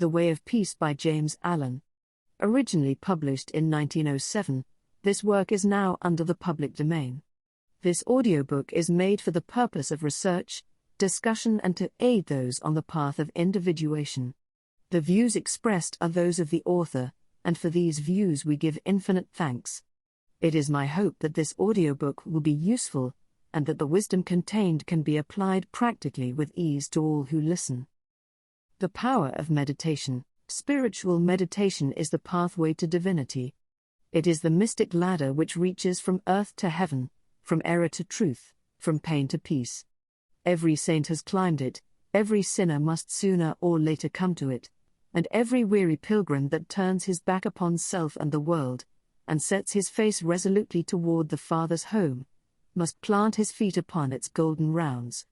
The Way of Peace by James Allen. Originally published in 1907, this work is now under the public domain. This audiobook is made for the purpose of research, discussion and to aid those on the path of individuation. The views expressed are those of the author, and for these views we give infinite thanks. It is my hope that this audiobook will be useful, and that the wisdom contained can be applied practically with ease to all who listen. The power of meditation. Spiritual meditation is the pathway to divinity. It is the mystic ladder which reaches from earth to heaven, from error to truth, from pain to peace. Every saint has climbed it, every sinner must sooner or later come to it, and every weary pilgrim that turns his back upon self and the world, and sets his face resolutely toward the Father's home, must plant his feet upon its golden rounds.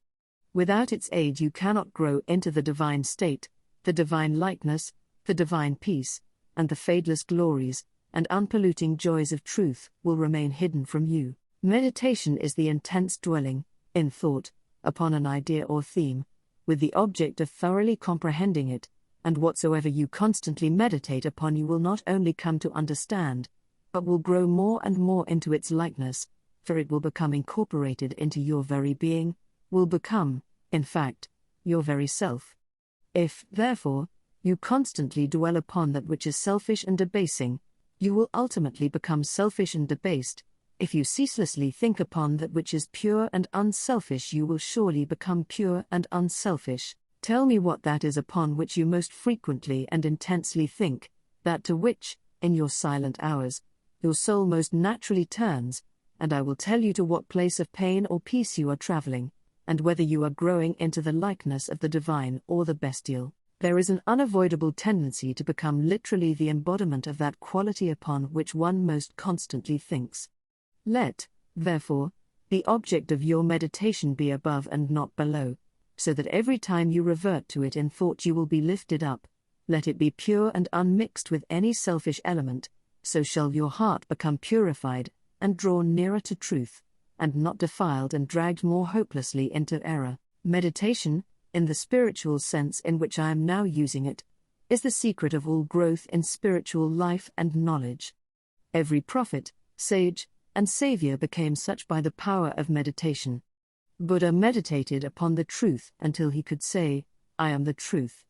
Without its aid you cannot grow into the divine state, the divine likeness, the divine peace, and the fadeless glories and unpolluting joys of truth will remain hidden from you. Meditation is the intense dwelling, in thought, upon an idea or theme, with the object of thoroughly comprehending it, and whatsoever you constantly meditate upon you will not only come to understand, but will grow more and more into its likeness, for it will become incorporated into your very being, will become, in fact, your very self. If, therefore, you constantly dwell upon that which is selfish and debasing, you will ultimately become selfish and debased. If you ceaselessly think upon that which is pure and unselfish, you will surely become pure and unselfish. Tell me what that is upon which you most frequently and intensely think, that to which, in your silent hours, your soul most naturally turns, and I will tell you to what place of pain or peace you are traveling, and whether you are growing into the likeness of the divine or the bestial. There is an unavoidable tendency to become literally the embodiment of that quality upon which one most constantly thinks. Let, therefore, the object of your meditation be above and not below, so that every time you revert to it in thought you will be lifted up. Let it be pure and unmixed with any selfish element, so shall your heart become purified, and drawn nearer to truth, and not defiled and dragged more hopelessly into error. Meditation, in the spiritual sense in which I am now using it, is the secret of all growth in spiritual life and knowledge. Every prophet, sage, and savior became such by the power of meditation. Buddha meditated upon the truth until he could say, "I am the truth."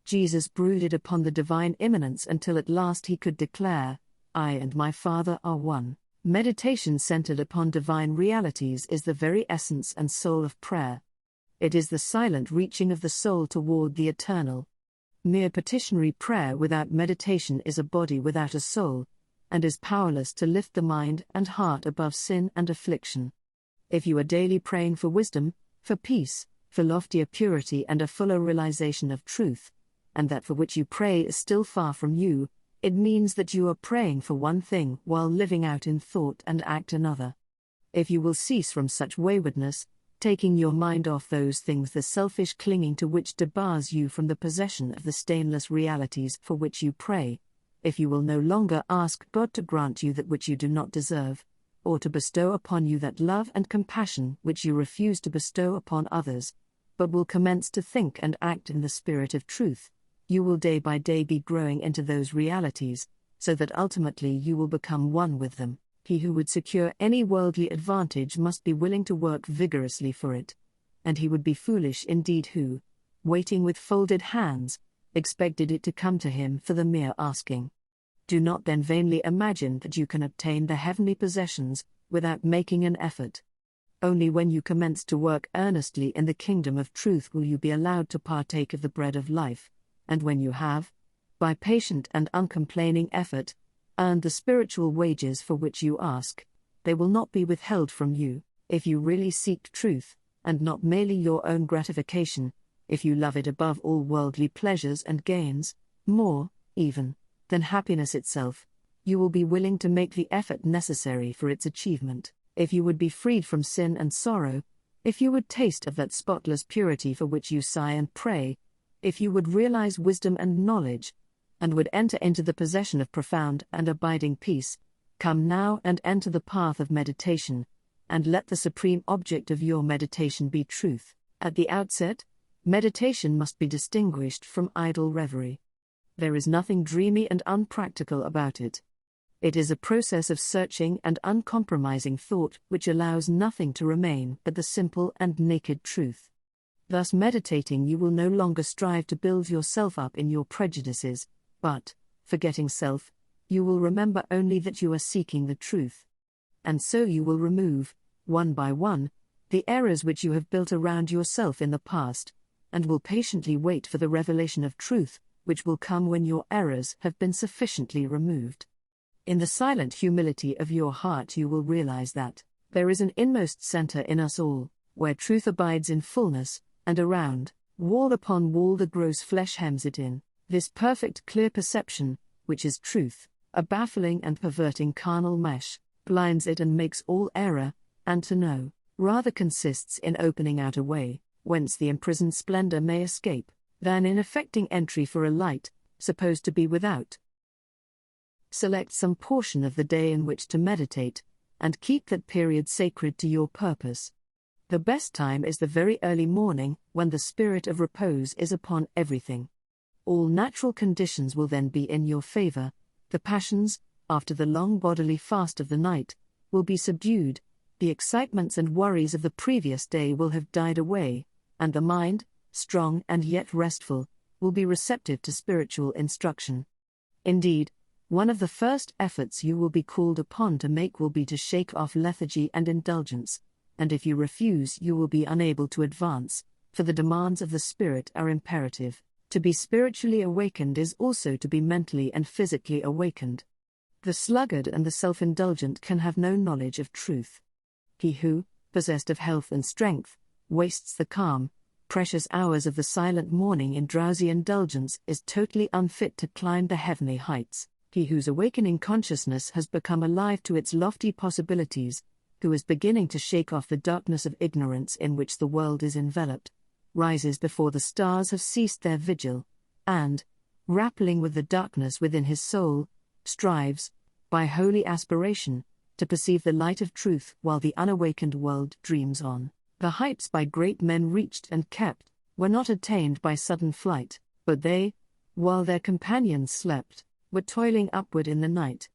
Jesus brooded upon the divine immanence until at last he could declare, "I and my Father are one." Meditation centered upon divine realities is the very essence and soul of prayer. It is the silent reaching of the soul toward the eternal. Mere petitionary prayer without meditation is a body without a soul, and is powerless to lift the mind and heart above sin and affliction. If you are daily praying for wisdom, for peace, for loftier purity and a fuller realization of truth, and that for which you pray is still far from you, it means that you are praying for one thing while living out in thought and act another. If you will cease from such waywardness, taking your mind off those things the selfish clinging to which debars you from the possession of the stainless realities for which you pray, if you will no longer ask God to grant you that which you do not deserve, or to bestow upon you that love and compassion which you refuse to bestow upon others, but will commence to think and act in the spirit of truth, you will day by day be growing into those realities, so that ultimately you will become one with them. He who would secure any worldly advantage must be willing to work vigorously for it, and he would be foolish indeed who, waiting with folded hands, expected it to come to him for the mere asking. Do not then vainly imagine that you can obtain the heavenly possessions without making an effort. Only when you commence to work earnestly in the kingdom of truth will you be allowed to partake of the bread of life, and when you have, by patient and uncomplaining effort, earned the spiritual wages for which you ask, they will not be withheld from you. If you really seek truth, and not merely your own gratification, if you love it above all worldly pleasures and gains, more, even, than happiness itself, you will be willing to make the effort necessary for its achievement. If you would be freed from sin and sorrow, if you would taste of that spotless purity for which you sigh and pray, if you would realize wisdom and knowledge, and would enter into the possession of profound and abiding peace, come now and enter the path of meditation, and let the supreme object of your meditation be truth. At the outset, meditation must be distinguished from idle reverie. There is nothing dreamy and unpractical about it. It is a process of searching and uncompromising thought which allows nothing to remain but the simple and naked truth. Thus meditating, you will no longer strive to build yourself up in your prejudices, but, forgetting self, you will remember only that you are seeking the truth. And so you will remove, one by one, the errors which you have built around yourself in the past, and will patiently wait for the revelation of truth, which will come when your errors have been sufficiently removed. In the silent humility of your heart you will realize that there is an inmost center in us all, where truth abides in fullness, and around, wall upon wall, the gross flesh hems it in. This perfect clear perception, which is truth, a baffling and perverting carnal mesh, blinds it and makes all error, and to know, rather consists in opening out a way, whence the imprisoned splendor may escape, than in effecting entry for a light, supposed to be without. Select some portion of the day in which to meditate, and keep that period sacred to your purpose. The best time is the very early morning, when the spirit of repose is upon everything. All natural conditions will then be in your favor. The passions, after the long bodily fast of the night, will be subdued, the excitements and worries of the previous day will have died away, and the mind, strong and yet restful, will be receptive to spiritual instruction. Indeed, one of the first efforts you will be called upon to make will be to shake off lethargy and indulgence, and if you refuse, you will be unable to advance, for the demands of the Spirit are imperative. To be spiritually awakened is also to be mentally and physically awakened. The sluggard and the self-indulgent can have no knowledge of truth. He who, possessed of health and strength, wastes the calm, precious hours of the silent morning in drowsy indulgence is totally unfit to climb the heavenly heights. He whose awakening consciousness has become alive to its lofty possibilities, who is beginning to shake off the darkness of ignorance in which the world is enveloped, rises before the stars have ceased their vigil, and, grappling with the darkness within his soul, strives, by holy aspiration, to perceive the light of truth while the unawakened world dreams on. The heights by great men reached and kept, were not attained by sudden flight, but they, while their companions slept, were toiling upward in the night.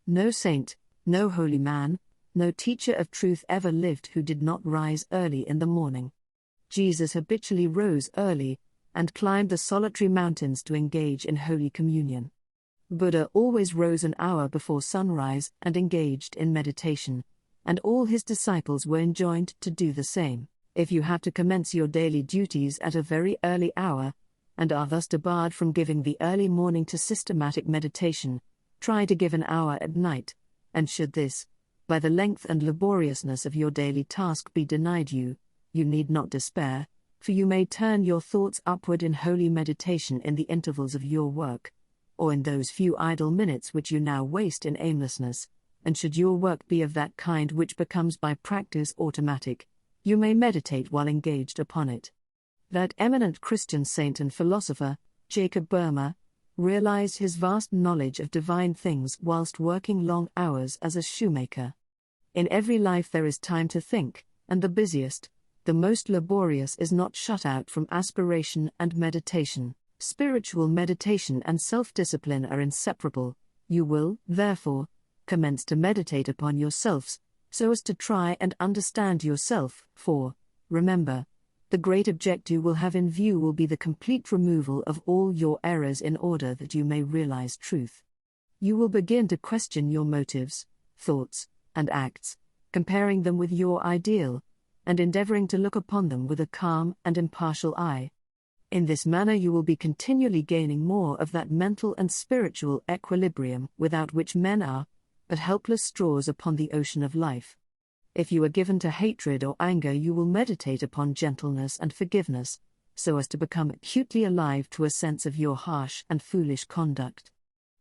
No saint, no holy man, no teacher of truth ever lived who did not rise early in the morning. Jesus habitually rose early, and climbed the solitary mountains to engage in holy communion. Buddha always rose an hour before sunrise and engaged in meditation, and all his disciples were enjoined to do the same. If you have to commence your daily duties at a very early hour, and are thus debarred from giving the early morning to systematic meditation, try to give an hour at night, and should this, by the length and laboriousness of your daily task, be denied you, you need not despair, for you may turn your thoughts upward in holy meditation in the intervals of your work, or in those few idle minutes which you now waste in aimlessness, and should your work be of that kind which becomes by practice automatic, you may meditate while engaged upon it. That eminent Christian saint and philosopher, Jacob Boehme, realized his vast knowledge of divine things whilst working long hours as a shoemaker. In every life there is time to think, and the busiest, the most laborious is not shut out from aspiration and meditation. Spiritual meditation and self-discipline are inseparable. You will, therefore, commence to meditate upon yourselves, so as to try and understand yourself, for, remember, the great object you will have in view will be the complete removal of all your errors in order that you may realize truth. You will begin to question your motives, thoughts, and acts, comparing them with your ideal, and endeavoring to look upon them with a calm and impartial eye. In this manner you will be continually gaining more of that mental and spiritual equilibrium without which men are but helpless straws upon the ocean of life. If you are given to hatred or anger, you will meditate upon gentleness and forgiveness, so as to become acutely alive to a sense of your harsh and foolish conduct.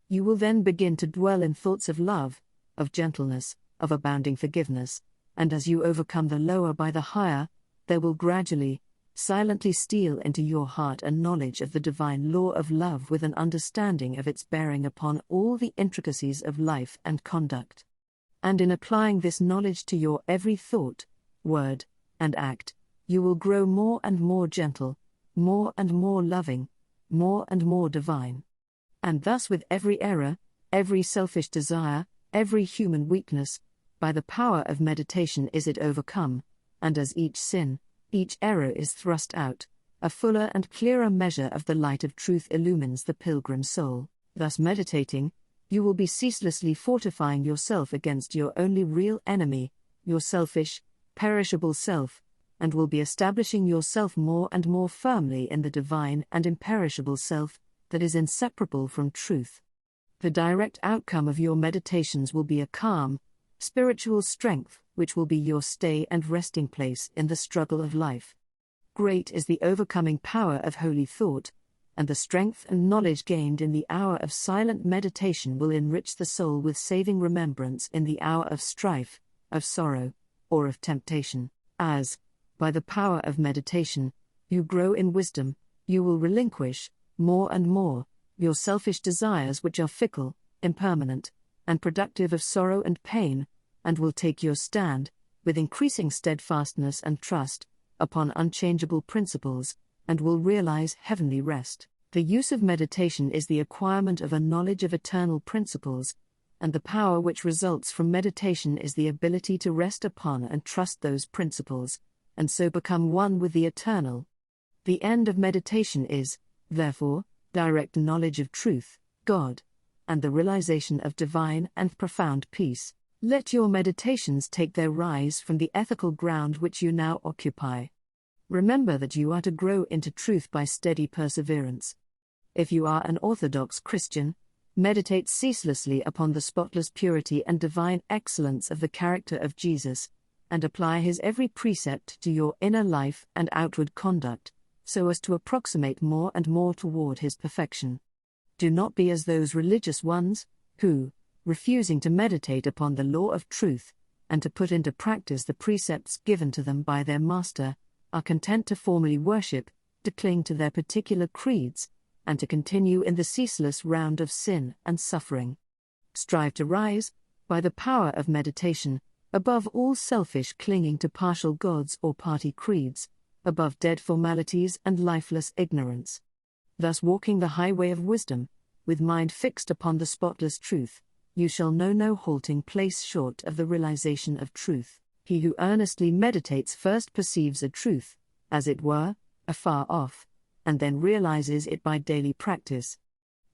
You will then begin to dwell in thoughts of love, of gentleness, of abounding forgiveness, and as you overcome the lower by the higher, there will gradually, silently steal into your heart a knowledge of the divine law of love with an understanding of its bearing upon all the intricacies of life and conduct. And in applying this knowledge to your every thought, word, and act, you will grow more and more gentle, more and more loving, more and more divine. And thus with every error, every selfish desire, every human weakness, by the power of meditation is it overcome, and as each sin, each error is thrust out, a fuller and clearer measure of the light of truth illumines the pilgrim soul. Thus meditating, you will be ceaselessly fortifying yourself against your only real enemy, your selfish, perishable self, and will be establishing yourself more and more firmly in the divine and imperishable self that is inseparable from truth. The direct outcome of your meditations will be a calm, spiritual strength which will be your stay and resting place in the struggle of life. Great is the overcoming power of holy thought, and the strength and knowledge gained in the hour of silent meditation will enrich the soul with saving remembrance in the hour of strife, of sorrow, or of temptation. As, by the power of meditation, you grow in wisdom, you will relinquish, more and more, your selfish desires which are fickle, impermanent, and productive of sorrow and pain, and will take your stand, with increasing steadfastness and trust, upon unchangeable principles, and will realize heavenly rest. The use of meditation is the acquirement of a knowledge of eternal principles, and the power which results from meditation is the ability to rest upon and trust those principles, and so become one with the eternal. The end of meditation is, therefore, direct knowledge of truth, God, and the realization of divine and profound peace. Let your meditations take their rise from the ethical ground which you now occupy. Remember that you are to grow into truth by steady perseverance. If you are an orthodox Christian, meditate ceaselessly upon the spotless purity and divine excellence of the character of Jesus, and apply his every precept to your inner life and outward conduct, so as to approximate more and more toward his perfection. Do not be as those religious ones, who, refusing to meditate upon the law of truth, and to put into practice the precepts given to them by their master, are content to formally worship, to cling to their particular creeds, and to continue in the ceaseless round of sin and suffering. Strive to rise, by the power of meditation, above all selfish clinging to partial gods or party creeds, above dead formalities and lifeless ignorance. Thus walking the highway of wisdom, with mind fixed upon the spotless truth, you shall know no halting place short of the realization of truth. He who earnestly meditates first perceives a truth, as it were, afar off, and then realizes it by daily practice.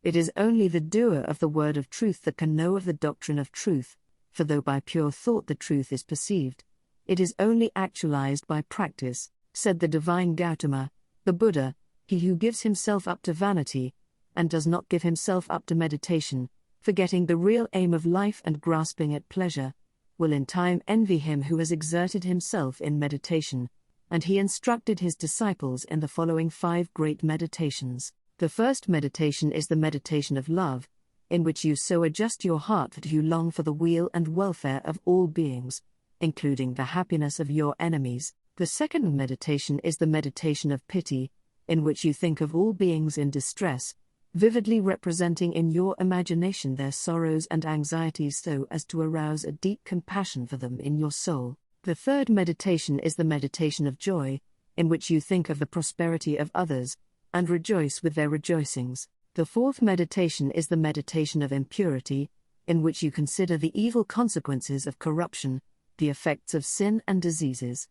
It is only the doer of the word of truth that can know of the doctrine of truth, for though by pure thought the truth is perceived, it is only actualized by practice, said the divine Gautama, the Buddha. He who gives himself up to vanity, and does not give himself up to meditation, forgetting the real aim of life and grasping at pleasure, will in time envy him who has exerted himself in meditation, and he instructed his disciples in the following 5 great meditations. The first meditation is the meditation of love, in which you so adjust your heart that you long for the weal and welfare of all beings, including the happiness of your enemies. The second meditation is the meditation of pity, in which you think of all beings in distress, vividly representing in your imagination their sorrows and anxieties so as to arouse a deep compassion for them in your soul. The third meditation is the meditation of joy, in which you think of the prosperity of others, and rejoice with their rejoicings. The fourth meditation is the meditation of impurity, in which you consider the evil consequences of corruption, the effects of sin and diseases.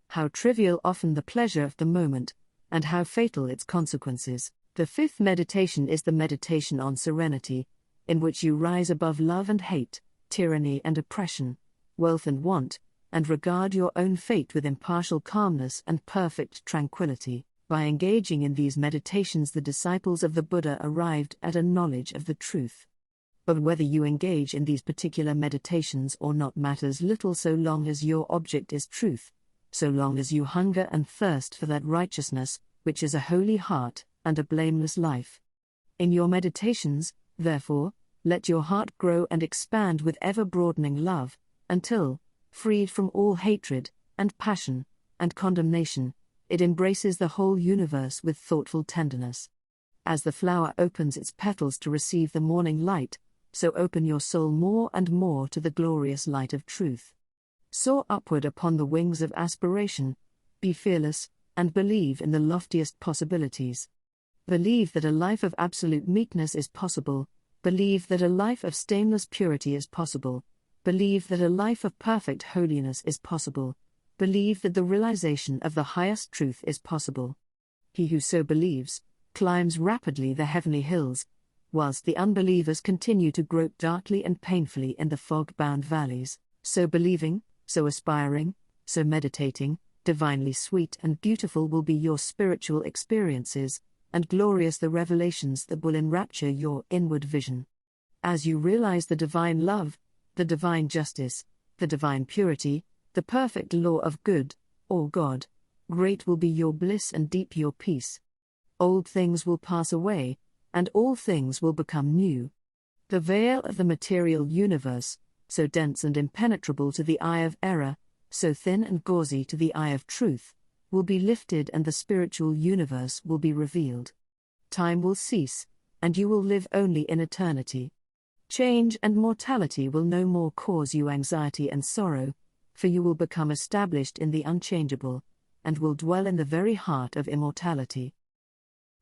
How trivial often the pleasure of the moment, and how fatal its consequences. The fifth meditation is the meditation on serenity, in which you rise above love and hate, tyranny and oppression, wealth and want, and regard your own fate with impartial calmness and perfect tranquility. By engaging in these meditations, the disciples of the Buddha arrived at a knowledge of the truth. But whether you engage in these particular meditations or not matters little so long as your object is truth, so long as you hunger and thirst for that righteousness, which is a holy heart and a blameless life. In your meditations, therefore, let your heart grow and expand with ever-broadening love, until, freed from all hatred, and passion, and condemnation, it embraces the whole universe with thoughtful tenderness. As the flower opens its petals to receive the morning light, so open your soul more and more to the glorious light of truth. Soar upward upon the wings of aspiration, be fearless, and believe in the loftiest possibilities. Believe that a life of absolute meekness is possible. Believe that a life of stainless purity is possible. Believe that a life of perfect holiness is possible. Believe that the realization of the highest truth is possible. He who so believes climbs rapidly the heavenly hills, whilst the unbelievers continue to grope darkly and painfully in the fog-bound valleys. So believing, so aspiring, so meditating, divinely sweet and beautiful will be your spiritual experiences, and glorious the revelations that will enrapture your inward vision. As you realize the divine love, the divine justice, the divine purity, the perfect law of good, or God, great will be your bliss and deep your peace. Old things will pass away, and all things will become new. The veil of the material universe, so dense and impenetrable to the eye of error, so thin and gauzy to the eye of truth, will be lifted and the spiritual universe will be revealed. Time will cease, and you will live only in eternity. Change and mortality will no more cause you anxiety and sorrow, for you will become established in the unchangeable, and will dwell in the very heart of immortality.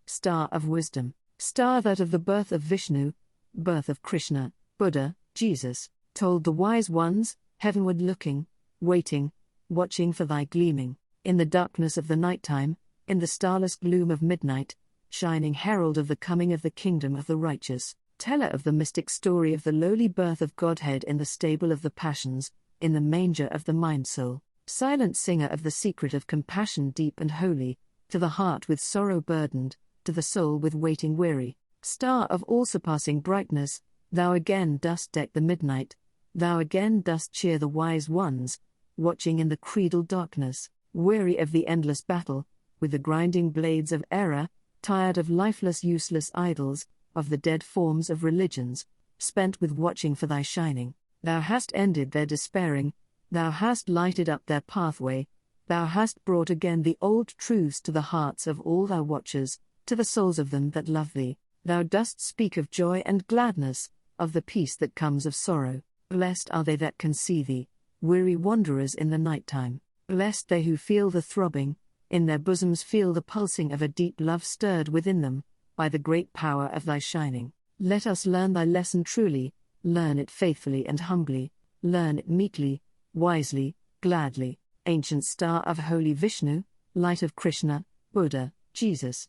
Star of Wisdom, star that of the birth of Vishnu, birth of Krishna, Buddha, Jesus, told the wise ones, heavenward looking, waiting, watching for thy gleaming, in the darkness of the nighttime, in the starless gloom of midnight, shining herald of the coming of the kingdom of the righteous, teller of the mystic story of the lowly birth of Godhead in the stable of the passions, in the manger of the mind-soul, silent singer of the secret of compassion deep and holy, to the heart with sorrow burdened, to the soul with waiting weary, star of all-surpassing brightness, thou again dost deck the midnight, thou again dost cheer the wise ones, watching in the creedal darkness, weary of the endless battle, with the grinding blades of error, tired of lifeless useless idols, of the dead forms of religions, spent with watching for thy shining. Thou hast ended their despairing, thou hast lighted up their pathway, thou hast brought again the old truths to the hearts of all thy watchers, to the souls of them that love thee. Thou dost speak of joy and gladness, of the peace that comes of sorrow. Blessed are they that can see thee, weary wanderers in the night-time. Blessed they who feel the throbbing, in their bosoms feel the pulsing of a deep love stirred within them, by the great power of thy shining. Let us learn thy lesson truly, learn it faithfully and humbly, learn it meekly, wisely, gladly. Ancient star of holy Vishnu, light of Krishna, Buddha, Jesus.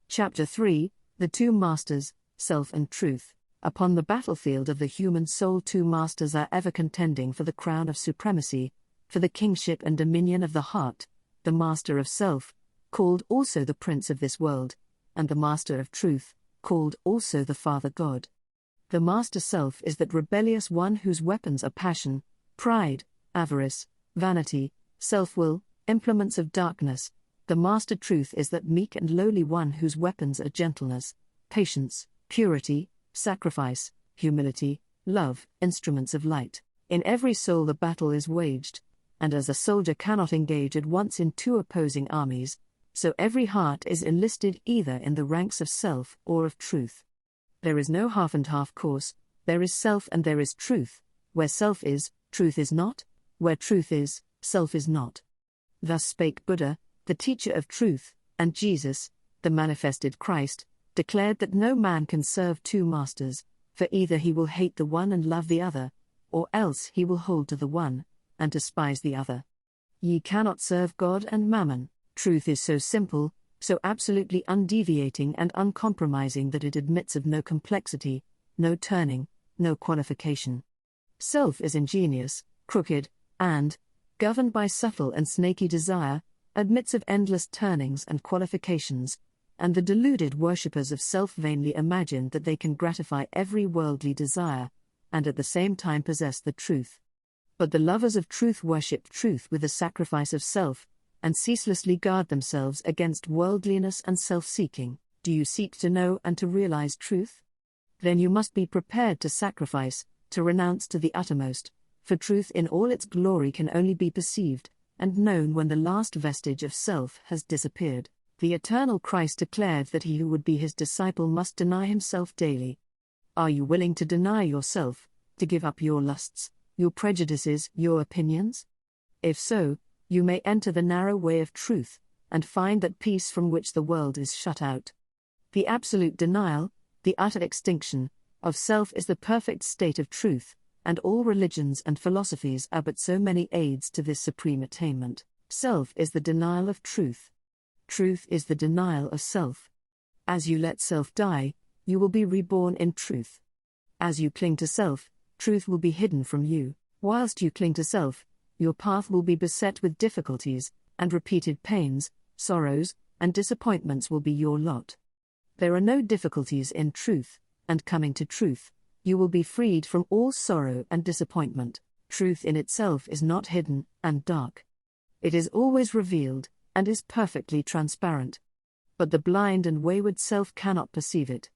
Chapter 3, The Two Masters, Self and Truth. Upon the battlefield of the human soul, two masters are ever contending for the crown of supremacy, for the kingship and dominion of the heart, the master of self, called also the prince of this world, and the master of truth, called also the Father God. The master self is that rebellious one whose weapons are passion, pride, avarice, vanity, self-will, implements of darkness. The master truth is that meek and lowly one whose weapons are gentleness, patience, purity, sacrifice, humility, love, instruments of light. In every soul the battle is waged, and as a soldier cannot engage at once in two opposing armies, so every heart is enlisted either in the ranks of self or of truth. There is no half and half course, there is self and there is truth. Where self is, truth is not, where truth is, self is not. Thus spake Buddha, the teacher of truth, and Jesus, the manifested Christ, declared that no man can serve two masters, for either he will hate the one and love the other, or else he will hold to the one, and despise the other. Ye cannot serve God and mammon. Truth is so simple, so absolutely undeviating and uncompromising that it admits of no complexity, no turning, no qualification. Self is ingenious, crooked, and, governed by subtle and snaky desire, admits of endless turnings and qualifications, and the deluded worshippers of self vainly imagine that they can gratify every worldly desire, and at the same time possess the truth. But the lovers of truth worship truth with the sacrifice of self, and ceaselessly guard themselves against worldliness and self-seeking. Do you seek to know and to realize truth? Then you must be prepared to sacrifice, to renounce to the uttermost, for truth in all its glory can only be perceived and known when the last vestige of self has disappeared. The eternal Christ declared that he who would be his disciple must deny himself daily. Are you willing to deny yourself, to give up your lusts, your prejudices, your opinions? If so, you may enter the narrow way of truth, and find that peace from which the world is shut out. The absolute denial, the utter extinction, of self is the perfect state of truth, and all religions and philosophies are but so many aids to this supreme attainment. Self is the denial of truth. Truth is the denial of self. As you let self die, you will be reborn in truth. As you cling to self, truth will be hidden from you. Whilst you cling to self, your path will be beset with difficulties, and repeated pains, sorrows, and disappointments will be your lot. There are no difficulties in truth, and coming to truth, you will be freed from all sorrow and disappointment. Truth in itself is not hidden and dark. It is always revealed, and is perfectly transparent. But the blind and wayward self cannot perceive it.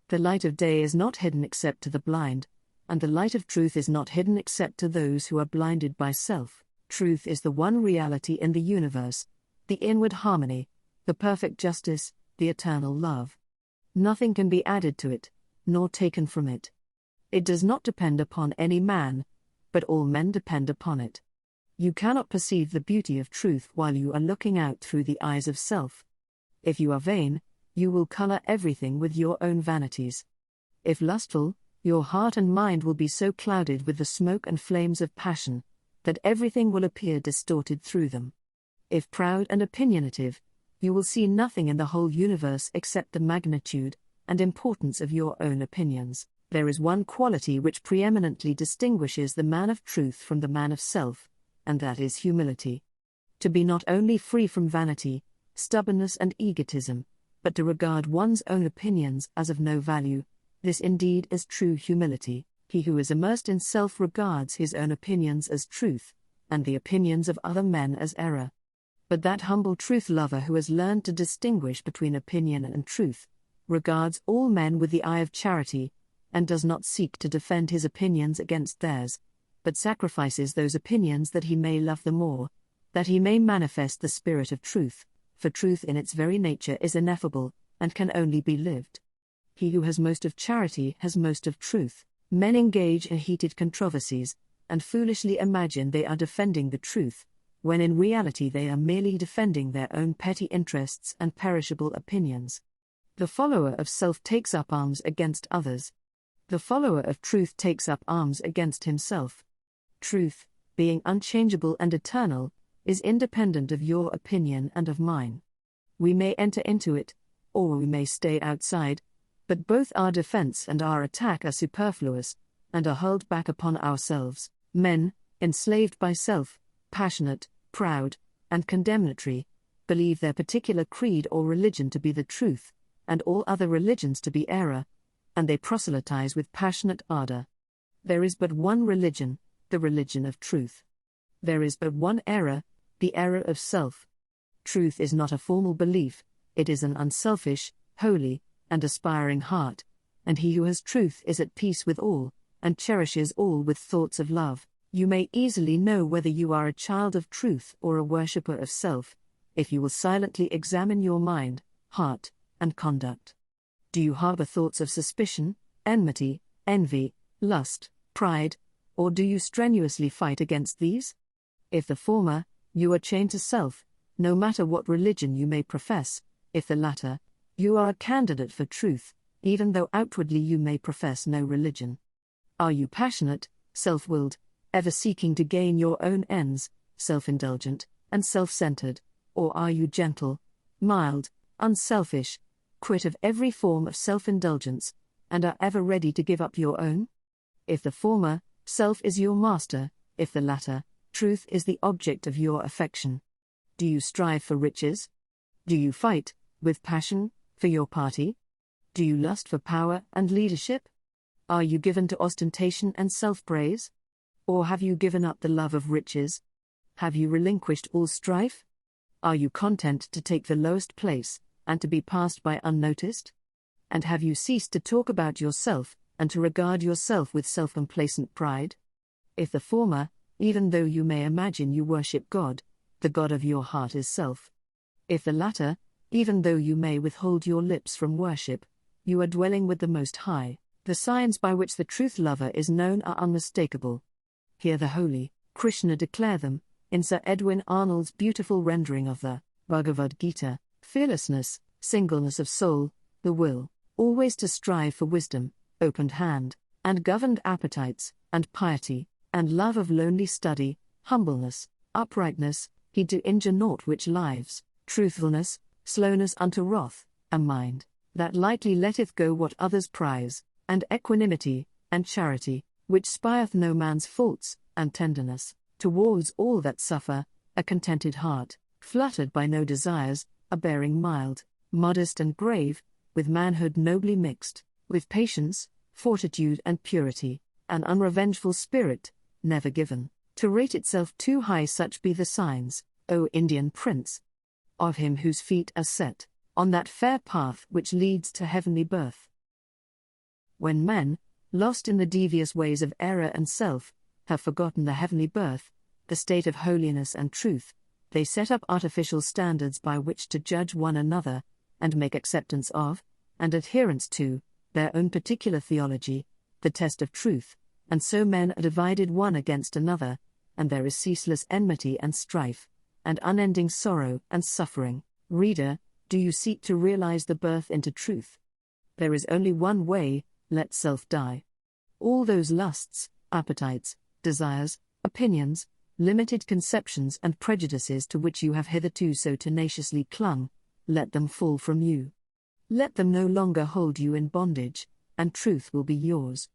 The light of day is not hidden except to the blind, and the light of truth is not hidden except to those who are blinded by self. Truth is the one reality in the universe, the inward harmony, the perfect justice, the eternal love. Nothing can be added to it, nor taken from it. It does not depend upon any man, but all men depend upon it. You cannot perceive the beauty of truth while you are looking out through the eyes of self. If you are vain, you will color everything with your own vanities. If lustful, your heart and mind will be so clouded with the smoke and flames of passion, that everything will appear distorted through them. If proud and opinionative, you will see nothing in the whole universe except the magnitude and importance of your own opinions. There is one quality which preeminently distinguishes the man of truth from the man of self, and that is humility. To be not only free from vanity, stubbornness and egotism, but to regard one's own opinions as of no value, this indeed is true humility. He who is immersed in self regards his own opinions as truth, and the opinions of other men as error. But that humble truth-lover who has learned to distinguish between opinion and truth, regards all men with the eye of charity, and does not seek to defend his opinions against theirs, but sacrifices those opinions that he may love the more, that he may manifest the spirit of truth, for truth in its very nature is ineffable, and can only be lived. He who has most of charity has most of truth. Men engage in heated controversies, and foolishly imagine they are defending the truth, when in reality they are merely defending their own petty interests and perishable opinions. The follower of self takes up arms against others. The follower of truth takes up arms against himself. Truth, being unchangeable and eternal, is independent of your opinion and of mine. We may enter into it, or we may stay outside, but both our defense and our attack are superfluous, and are hurled back upon ourselves. Men, enslaved by self, passionate, proud, and condemnatory, believe their particular creed or religion to be the truth, and all other religions to be error, and they proselytize with passionate ardor. There is but one religion, the religion of truth. There is but one error, the error of self. Truth is not a formal belief, it is an unselfish, holy, and aspiring heart, and he who has truth is at peace with all, and cherishes all with thoughts of love. You may easily know whether you are a child of truth or a worshipper of self, if you will silently examine your mind, heart, and conduct. Do you harbor thoughts of suspicion, enmity, envy, lust, pride, or do you strenuously fight against these? If the former, you are chained to self, no matter what religion you may profess. If the latter, you are a candidate for truth, even though outwardly you may profess no religion. Are you passionate, self-willed, ever seeking to gain your own ends, self-indulgent, and self-centered, or are you gentle, mild, unselfish, quit of every form of self-indulgence, and are ever ready to give up your own? If the former, self is your master; if the latter, truth is the object of your affection. Do you strive for riches? Do you fight, with passion, for your party? Do you lust for power and leadership? Are you given to ostentation and self-praise? Or have you given up the love of riches? Have you relinquished all strife? Are you content to take the lowest place, and to be passed by unnoticed? And have you ceased to talk about yourself, and to regard yourself with self-complacent pride? If the former, even though you may imagine you worship God, the God of your heart is self. If the latter, even though you may withhold your lips from worship, you are dwelling with the Most High. The signs by which the truth-lover is known are unmistakable. Hear the holy Krishna declare them, in Sir Edwin Arnold's beautiful rendering of the Bhagavad Gita: fearlessness, singleness of soul, the will, always to strive for wisdom, opened hand, and governed appetites, and piety, and love of lonely study, humbleness, uprightness, heed to injure naught which lives, truthfulness, slowness unto wrath, a mind that lightly letteth go what others prize, and equanimity, and charity, which spieth no man's faults, and tenderness towards all that suffer, a contented heart, fluttered by no desires, a bearing mild, modest and grave, with manhood nobly mixed, with patience, fortitude and purity, an unrevengeful spirit, never given to rate itself too high. Such be the signs, O Indian prince, of him whose feet are set on that fair path which leads to heavenly birth. When men, lost in the devious ways of error and self, have forgotten the heavenly birth, the state of holiness and truth, they set up artificial standards by which to judge one another, and make acceptance of, and adherence to, their own particular theology, the test of truth, and so men are divided one against another, and there is ceaseless enmity and strife, and unending sorrow and suffering. Reader, do you seek to realize the birth into truth? There is only one way: let self die. All those lusts, appetites, desires, opinions, limited conceptions and prejudices to which you have hitherto so tenaciously clung, let them fall from you. Let them no longer hold you in bondage, and truth will be yours.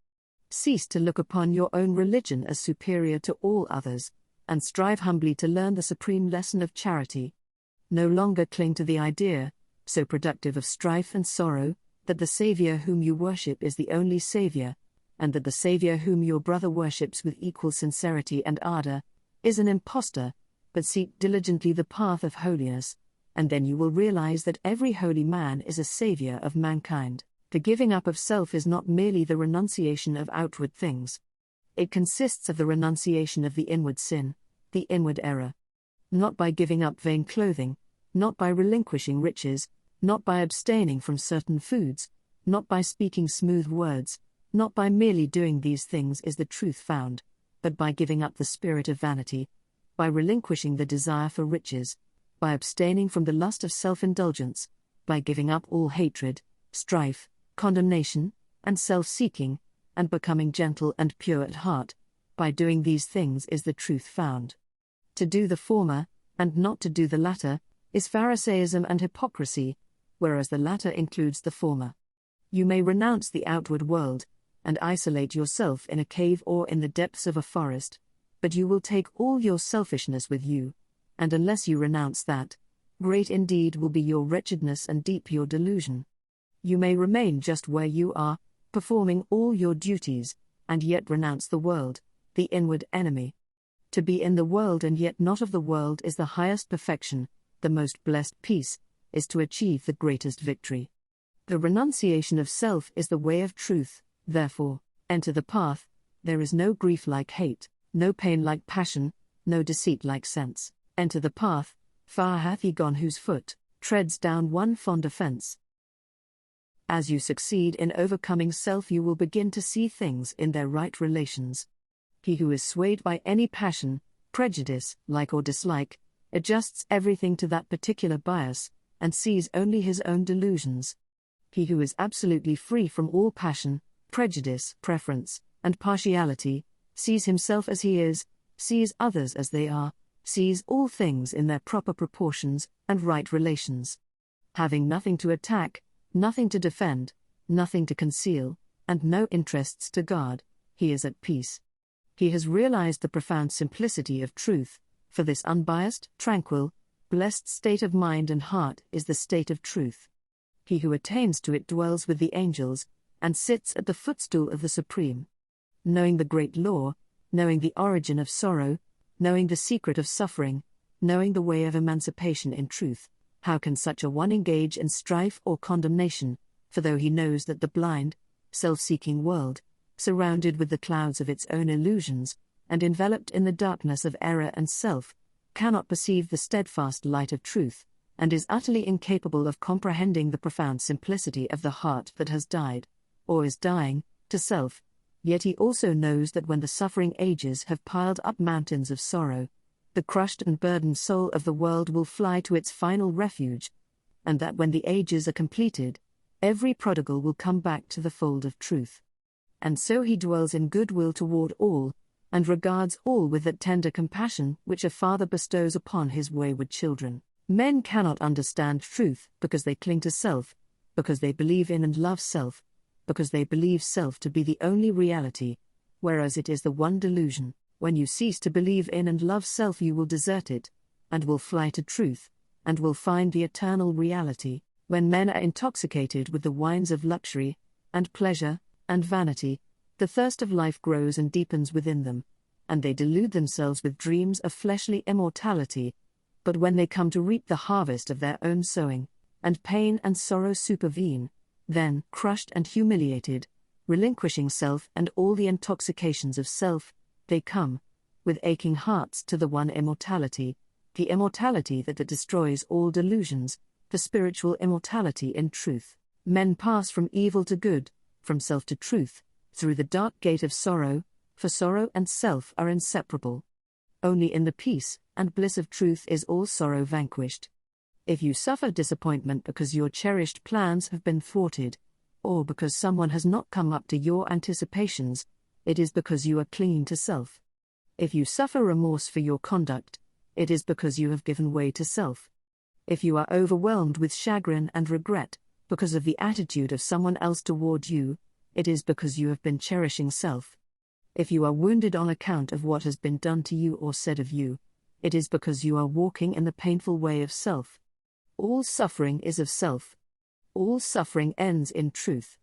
Cease to look upon your own religion as superior to all others, and strive humbly to learn the supreme lesson of charity. No longer cling to the idea, so productive of strife and sorrow, that the Saviour whom you worship is the only Saviour, and that the Saviour whom your brother worships with equal sincerity and ardour is an impostor, but seek diligently the path of holiness, and then you will realize that every holy man is a Saviour of mankind. The giving up of self is not merely the renunciation of outward things. It consists of the renunciation of the inward sin, the inward error. Not by giving up vain clothing, not by relinquishing riches, not by abstaining from certain foods, not by speaking smooth words, not by merely doing these things is the truth found, but by giving up the spirit of vanity, by relinquishing the desire for riches, by abstaining from the lust of self-indulgence, by giving up all hatred, strife, condemnation, and self-seeking, and becoming gentle and pure at heart. By doing these things is the truth found. To do the former, and not to do the latter, is Pharisaism and hypocrisy, whereas the latter includes the former. You may renounce the outward world, and isolate yourself in a cave or in the depths of a forest, but you will take all your selfishness with you, and unless you renounce that, great indeed will be your wretchedness and deep your delusion. You may remain just where you are, performing all your duties, and yet renounce the world, the inward enemy. To be in the world and yet not of the world is the highest perfection, the most blessed peace, is to achieve the greatest victory. The renunciation of self is the way of truth, therefore, enter the path. There is no grief like hate, no pain like passion, no deceit like sense. Enter the path, far hath he gone whose foot treads down one fond offense. As you succeed in overcoming self, you will begin to see things in their right relations. He who is swayed by any passion, prejudice, like or dislike, adjusts everything to that particular bias, and sees only his own delusions. He who is absolutely free from all passion, prejudice, preference, and partiality, sees himself as he is, sees others as they are, sees all things in their proper proportions and right relations. Having nothing to attack, nothing to defend, nothing to conceal, and no interests to guard, he is at peace. He has realized the profound simplicity of truth, for this unbiased, tranquil, blessed state of mind and heart is the state of truth. He who attains to it dwells with the angels, and sits at the footstool of the Supreme. Knowing the great law, knowing the origin of sorrow, knowing the secret of suffering, knowing the way of emancipation in truth, how can such a one engage in strife or condemnation? For though he knows that the blind, self-seeking world, surrounded with the clouds of its own illusions, and enveloped in the darkness of error and self, cannot perceive the steadfast light of truth, and is utterly incapable of comprehending the profound simplicity of the heart that has died, or is dying, to self, yet he also knows that when the suffering ages have piled up mountains of sorrow, the crushed and burdened soul of the world will fly to its final refuge, and that when the ages are completed, Every prodigal will come back to the fold of truth. And so he dwells in goodwill toward all, and regards all with that tender compassion which a father bestows upon his wayward children. Men cannot understand truth because they cling to self, because they believe in and love self, because they believe self to be the only reality, whereas it is the one delusion. When you cease to believe in and love self, you will desert it, and will fly to truth, and will find the eternal reality. When men are intoxicated with the wines of luxury, and pleasure, and vanity, the thirst of life grows and deepens within them, and they delude themselves with dreams of fleshly immortality. But when they come to reap the harvest of their own sowing, and pain and sorrow supervene, then, crushed and humiliated, relinquishing self and all the intoxications of self, they come, with aching hearts, to the one immortality, the immortality that destroys all delusions, the spiritual immortality in truth. Men pass from evil to good, from self to truth, through the dark gate of sorrow, for sorrow and self are inseparable. Only in the peace and bliss of truth is all sorrow vanquished. If you suffer disappointment because your cherished plans have been thwarted, or because someone has not come up to your anticipations, it is because you are clinging to self. If you suffer remorse for your conduct, it is because you have given way to self. If you are overwhelmed with chagrin and regret because of the attitude of someone else toward you, it is because you have been cherishing self. If you are wounded on account of what has been done to you or said of you, it is because you are walking in the painful way of self. All suffering is of self. All suffering ends in truth.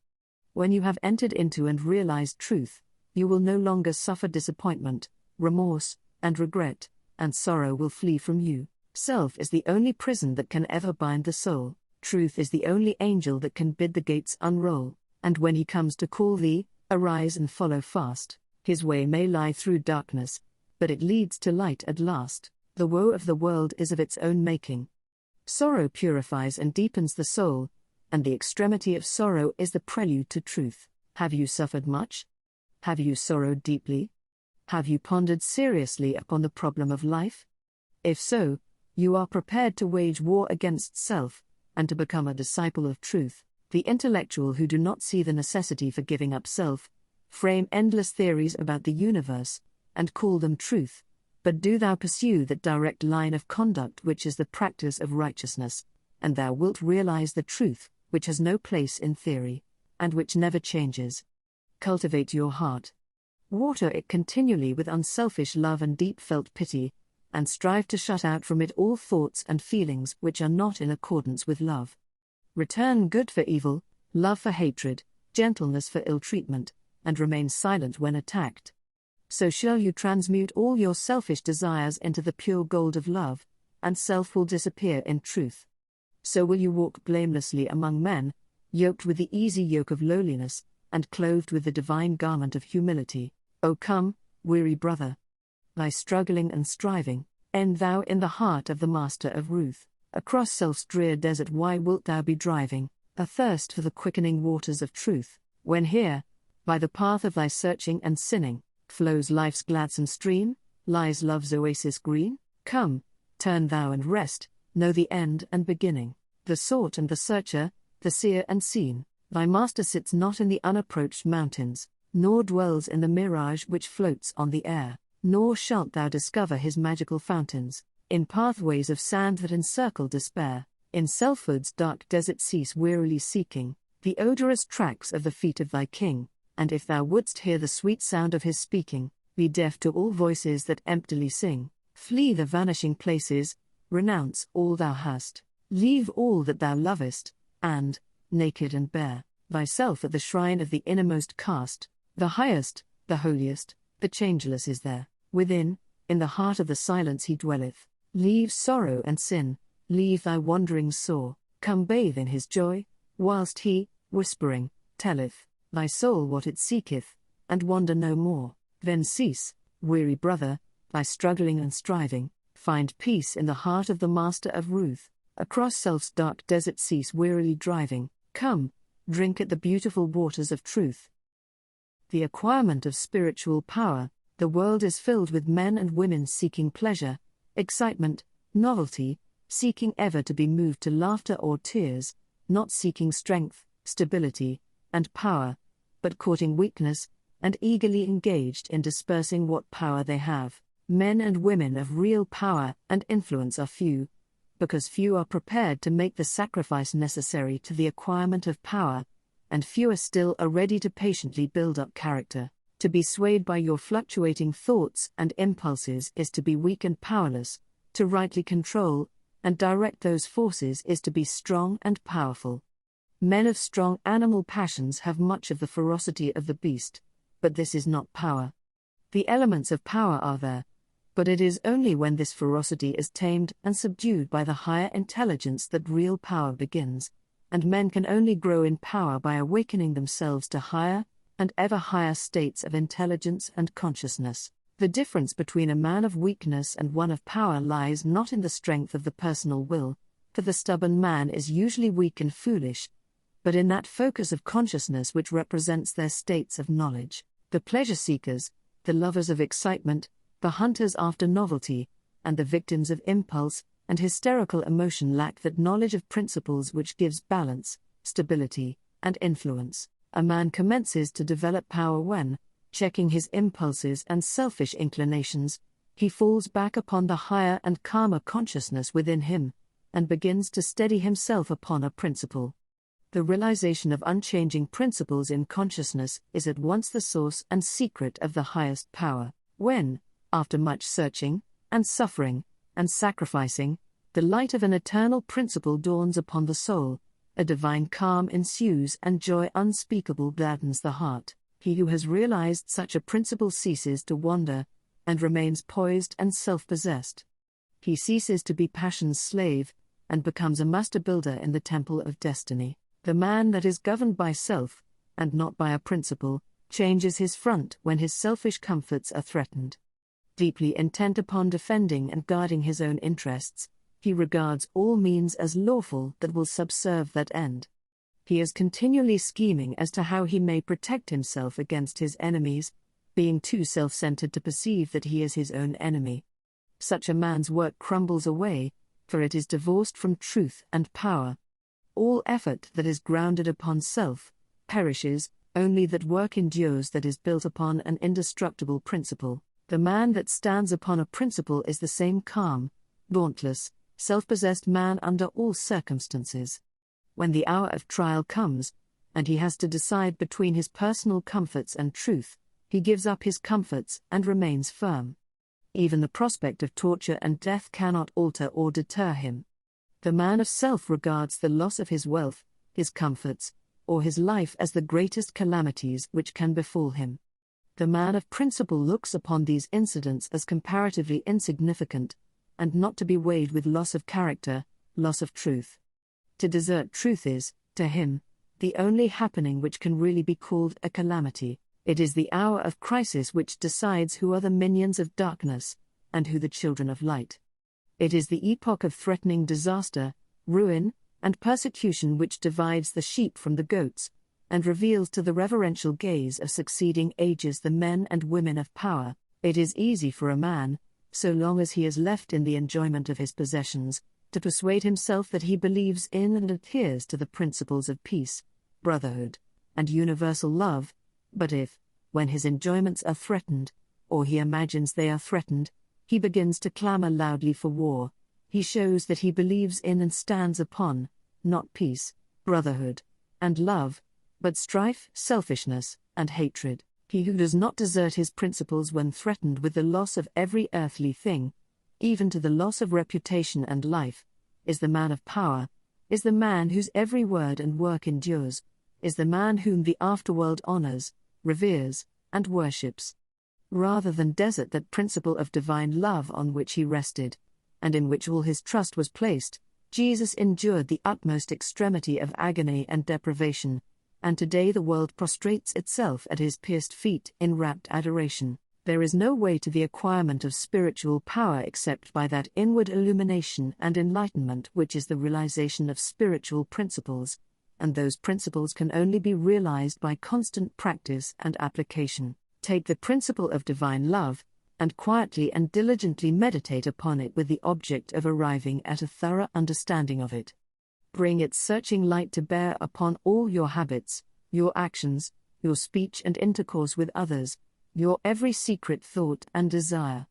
When you have entered into and realized truth, you will no longer suffer disappointment, remorse, and regret, and sorrow will flee from you. Self is the only prison that can ever bind the soul. Truth is the only angel that can bid the gates unroll, and when he comes to call thee, arise and follow fast. His way may lie through darkness, but it leads to light at last. The woe of the world is of its own making. Sorrow purifies and deepens the soul, and the extremity of sorrow is the prelude to truth. Have you suffered much? Have you sorrowed deeply? Have you pondered seriously upon the problem of life? If so, you are prepared to wage war against self, and to become a disciple of truth. The intellectual who do not see the necessity for giving up self, frame endless theories about the universe, and call them truth. But do thou pursue that direct line of conduct which is the practice of righteousness, and thou wilt realize the truth, which has no place in theory, and which never changes. Cultivate your heart. Water it continually with unselfish love and deep-felt pity, and strive to shut out from it all thoughts and feelings which are not in accordance with love. Return good for evil, love for hatred, gentleness for ill-treatment, and remain silent when attacked. So shall you transmute all your selfish desires into the pure gold of love, and self will disappear in truth. So will you walk blamelessly among men, yoked with the easy yoke of lowliness, and clothed with the divine garment of humility. O come, weary brother! Thy struggling and striving, end thou in the heart of the Master of Ruth. Across self's drear desert why wilt thou be driving, athirst for the quickening waters of truth, when here, by the path of thy searching and sinning, flows life's gladsome stream, lies love's oasis green? Come, turn thou and rest, know the end and beginning, the sought and the searcher, the seer and seen. Thy master sits not in the unapproached mountains, nor dwells in the mirage which floats on the air, nor shalt thou discover his magical fountains, in pathways of sand that encircle despair, in selfhood's dark desert cease wearily seeking, the odorous tracks of the feet of thy king, and if thou wouldst hear the sweet sound of his speaking, be deaf to all voices that emptily sing, flee the vanishing places, renounce all thou hast, leave all that thou lovest, and, naked and bare, thyself at the shrine of the innermost caste, the highest, the holiest, the changeless is there, within, in the heart of the silence he dwelleth. Leave sorrow and sin, leave thy wanderings sore, come bathe in his joy, whilst he, whispering, telleth thy soul what it seeketh, and wander no more. Then cease, weary brother, thy struggling and striving, find peace in the heart of the Master of Ruth. Across self's dark desert cease wearily driving, come, drink at the beautiful waters of truth. The acquirement of spiritual power. The world is filled with men and women seeking pleasure, excitement, novelty, seeking ever to be moved to laughter or tears, not seeking strength, stability, and power, but courting weakness, and eagerly engaged in dispersing what power they have. Men and women of real power and influence are few, because few are prepared to make the sacrifice necessary to the acquirement of power, and fewer still are ready to patiently build up character. To be swayed by your fluctuating thoughts and impulses is to be weak and powerless. To rightly control and direct those forces is to be strong and powerful. Men of strong animal passions have much of the ferocity of the beast, but this is not power. The elements of power are there, but it is only when this ferocity is tamed and subdued by the higher intelligence that real power begins, and men can only grow in power by awakening themselves to higher and ever higher states of intelligence and consciousness. The difference between a man of weakness and one of power lies not in the strength of the personal will, for the stubborn man is usually weak and foolish, but in that focus of consciousness which represents their states of knowledge. The pleasure-seekers, the lovers of excitement, the hunters after novelty, and the victims of impulse and hysterical emotion lack that knowledge of principles which gives balance, stability, and influence. A man commences to develop power when, checking his impulses and selfish inclinations, he falls back upon the higher and calmer consciousness within him, and begins to steady himself upon a principle. The realization of unchanging principles in consciousness is at once the source and secret of the highest power. When, after much searching, and suffering, and sacrificing, the light of an eternal principle dawns upon the soul, a divine calm ensues and joy unspeakable gladdens the heart. He who has realized such a principle ceases to wander, and remains poised and self-possessed. He ceases to be passion's slave, and becomes a master builder in the temple of destiny. The man that is governed by self, and not by a principle, changes his front when his selfish comforts are threatened. Deeply intent upon defending and guarding his own interests, he regards all means as lawful that will subserve that end. He is continually scheming as to how he may protect himself against his enemies, being too self-centered to perceive that he is his own enemy. Such a man's work crumbles away, for it is divorced from truth and power. All effort that is grounded upon self perishes, only that work endures that is built upon an indestructible principle. The man that stands upon a principle is the same calm, dauntless, self-possessed man under all circumstances. When the hour of trial comes, and he has to decide between his personal comforts and truth, he gives up his comforts and remains firm. Even the prospect of torture and death cannot alter or deter him. The man of self regards the loss of his wealth, his comforts, or his life as the greatest calamities which can befall him. The man of principle looks upon these incidents as comparatively insignificant, and not to be weighed with loss of character, loss of truth. To desert truth is, to him, the only happening which can really be called a calamity. It is the hour of crisis which decides who are the minions of darkness, and who the children of light. It is the epoch of threatening disaster, ruin, and persecution which divides the sheep from the goats, and reveals to the reverential gaze of succeeding ages the men and women of power. It is easy for a man, so long as he is left in the enjoyment of his possessions, to persuade himself that he believes in and adheres to the principles of peace, brotherhood, and universal love, but if, when his enjoyments are threatened, or he imagines they are threatened, he begins to clamor loudly for war, he shows that he believes in and stands upon, not peace, brotherhood, and love, but strife, selfishness, and hatred. He who does not desert his principles when threatened with the loss of every earthly thing, even to the loss of reputation and life, is the man of power, is the man whose every word and work endures, is the man whom the afterworld honors, reveres, and worships. Rather than desert that principle of divine love on which he rested, and in which all his trust was placed, Jesus endured the utmost extremity of agony and deprivation, and today the world prostrates itself at his pierced feet in rapt adoration. There is no way to the acquirement of spiritual power except by that inward illumination and enlightenment which is the realization of spiritual principles, and those principles can only be realized by constant practice and application. Take the principle of divine love, and quietly and diligently meditate upon it with the object of arriving at a thorough understanding of it. Bring its searching light to bear upon all your habits, your actions, your speech and intercourse with others, your every secret thought and desire.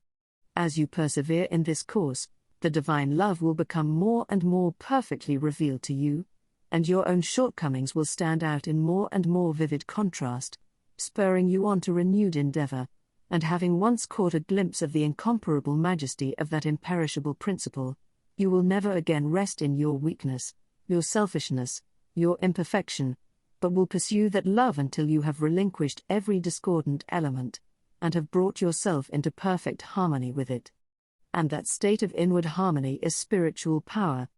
As you persevere in this course, the divine love will become more and more perfectly revealed to you, and your own shortcomings will stand out in more and more vivid contrast, spurring you on to renewed endeavor, and having once caught a glimpse of the incomparable majesty of that imperishable principle, you will never again rest in your weakness, your selfishness, your imperfection, but will pursue that love until you have relinquished every discordant element, and have brought yourself into perfect harmony with it. And that state of inward harmony is spiritual power.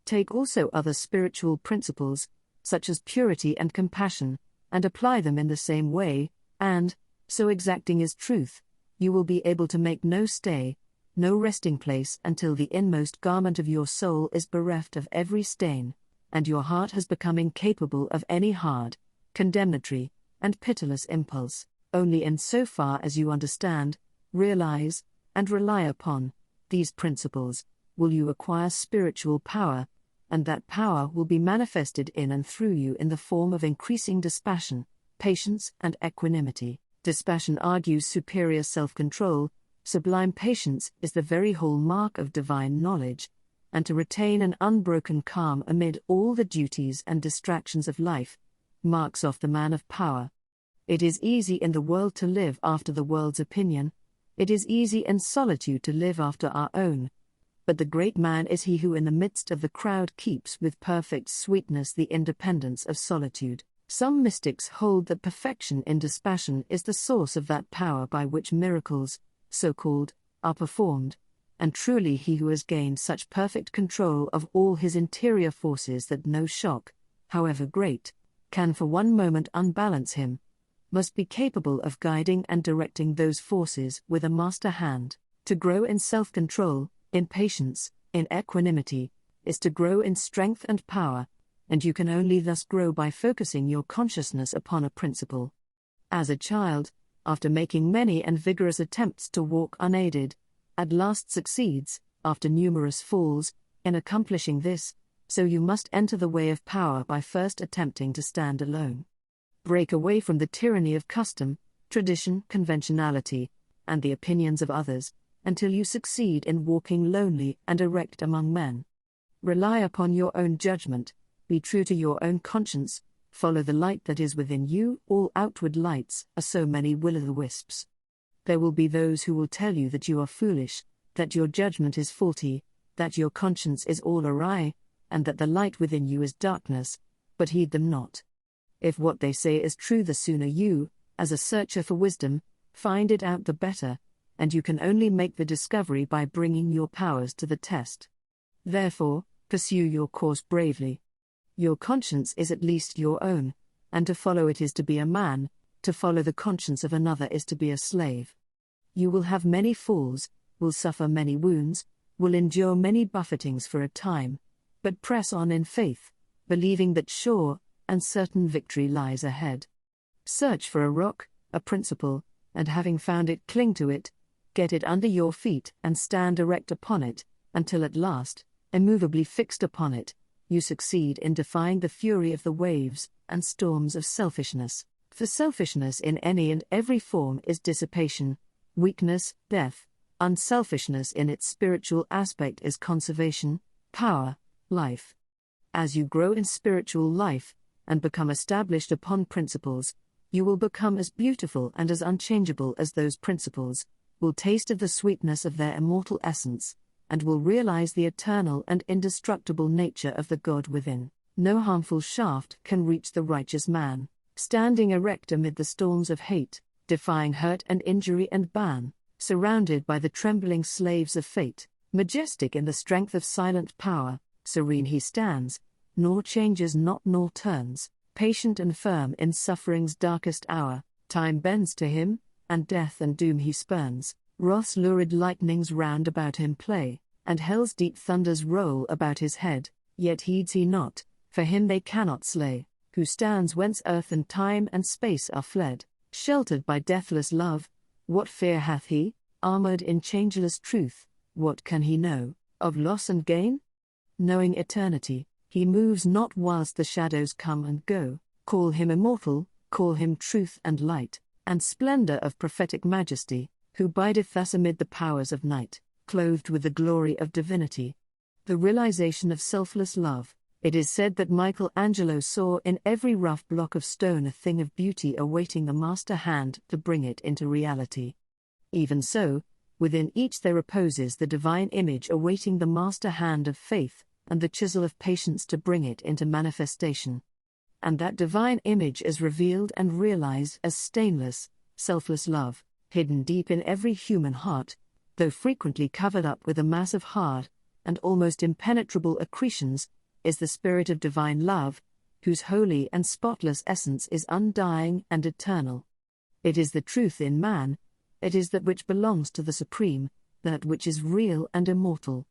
Take also other spiritual principles, such as purity and compassion, and apply them in the same way, and, so exacting is truth, you will be able to make no stay, no resting place until the inmost garment of your soul is bereft of every stain, and your heart has become incapable of any hard, condemnatory, and pitiless impulse. Only in so far as you understand, realize, and rely upon these principles, will you acquire spiritual power, and that power will be manifested in and through you in the form of increasing dispassion, patience, and equanimity. Dispassion argues superior self-control, sublime patience is the very hallmark of divine knowledge, and to retain an unbroken calm amid all the duties and distractions of life, marks off the man of power. It is easy in the world to live after the world's opinion, it is easy in solitude to live after our own, but the great man is he who in the midst of the crowd keeps with perfect sweetness the independence of solitude. Some mystics hold that perfection in dispassion is the source of that power by which miracles, so-called, are performed, and truly he who has gained such perfect control of all his interior forces that no shock, however great, can for one moment unbalance him, must be capable of guiding and directing those forces with a master hand. To grow in self-control, in patience, in equanimity, is to grow in strength and power, and you can only thus grow by focusing your consciousness upon a principle. As a child, after making many and vigorous attempts to walk unaided, at last succeeds, after numerous falls, in accomplishing this, so you must enter the way of power by first attempting to stand alone. Break away from the tyranny of custom, tradition, conventionality, and the opinions of others, until you succeed in walking lonely and erect among men. Rely upon your own judgment, be true to your own conscience, follow the light that is within you. All outward lights are so many will-o'-the-wisps. There will be those who will tell you that you are foolish, that your judgment is faulty, that your conscience is all awry, and that the light within you is darkness, but heed them not. If what they say is true, the sooner you, as a searcher for wisdom, find it out the better, and you can only make the discovery by bringing your powers to the test. Therefore, pursue your course bravely. Your conscience is at least your own, and to follow it is to be a man, to follow the conscience of another is to be a slave. You will have many falls, will suffer many wounds, will endure many buffetings for a time, but press on in faith, believing that sure and certain victory lies ahead. Search for a rock, a principle, and having found it, cling to it, get it under your feet and stand erect upon it, until at last, immovably fixed upon it, you succeed in defying the fury of the waves and storms of selfishness. For selfishness in any and every form is dissipation, weakness, death. Unselfishness in its spiritual aspect is conservation, power, life. As you grow in spiritual life, and become established upon principles, you will become as beautiful and as unchangeable as those principles, will taste of the sweetness of their immortal essence, and will realize the eternal and indestructible nature of the God within. No harmful shaft can reach the righteous man, standing erect amid the storms of hate, defying hurt and injury and ban, surrounded by the trembling slaves of fate, majestic in the strength of silent power, serene he stands, nor changes not nor turns, patient and firm in suffering's darkest hour. Time bends to him, and death and doom he spurns. Wrath's lurid lightnings round about him play, and hell's deep thunders roll about his head. Yet heeds he not, for him they cannot slay, who stands whence earth and time and space are fled. Sheltered by deathless love, what fear hath he? Armored in changeless truth, what can he know of loss and gain? Knowing eternity, He moves not whilst the shadows come and go. Call him immortal, call him truth and light, and splendor of prophetic majesty, who bideth thus amid the powers of night, clothed with the glory of divinity. The realization of selfless love. It is said that Michelangelo saw in every rough block of stone a thing of beauty awaiting the master hand to bring it into reality. Even so, within each there reposes the divine image awaiting the master hand of faith, and the chisel of patience to bring it into manifestation. And that divine image is revealed and realized as stainless, selfless love, hidden deep in every human heart, though frequently covered up with a mass of hard, and almost impenetrable accretions, is the spirit of divine love, whose holy and spotless essence is undying and eternal. It is the truth in man, it is that which belongs to the Supreme, that which is real and immortal.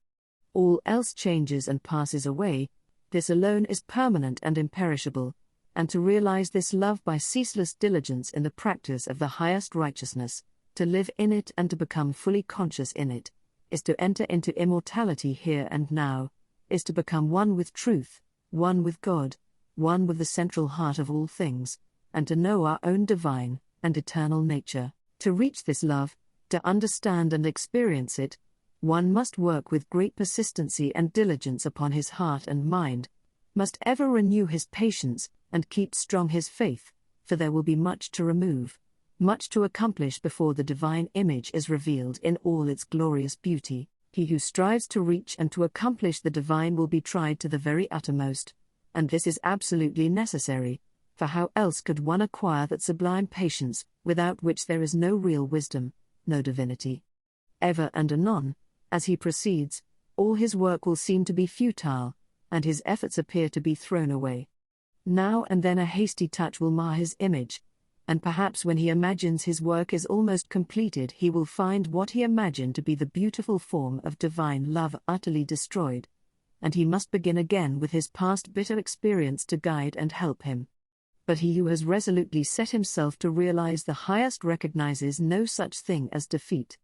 All else changes and passes away, this alone is permanent and imperishable, and to realize this love by ceaseless diligence in the practice of the highest righteousness, to live in it and to become fully conscious in it, is to enter into immortality here and now, is to become one with truth, one with God, one with the central heart of all things, and to know our own divine and eternal nature. To reach this love, to understand and experience it, one must work with great persistency and diligence upon his heart and mind, must ever renew his patience, and keep strong his faith, for there will be much to remove, much to accomplish before the divine image is revealed in all its glorious beauty. He who strives to reach and to accomplish the divine will be tried to the very uttermost, and this is absolutely necessary, for how else could one acquire that sublime patience, without which there is no real wisdom, no divinity? Ever and anon, as he proceeds, all his work will seem to be futile, and his efforts appear to be thrown away. Now and then a hasty touch will mar his image, and perhaps when he imagines his work is almost completed he will find what he imagined to be the beautiful form of divine love utterly destroyed, and he must begin again with his past bitter experience to guide and help him. But he who has resolutely set himself to realize the highest recognizes no such thing as defeat.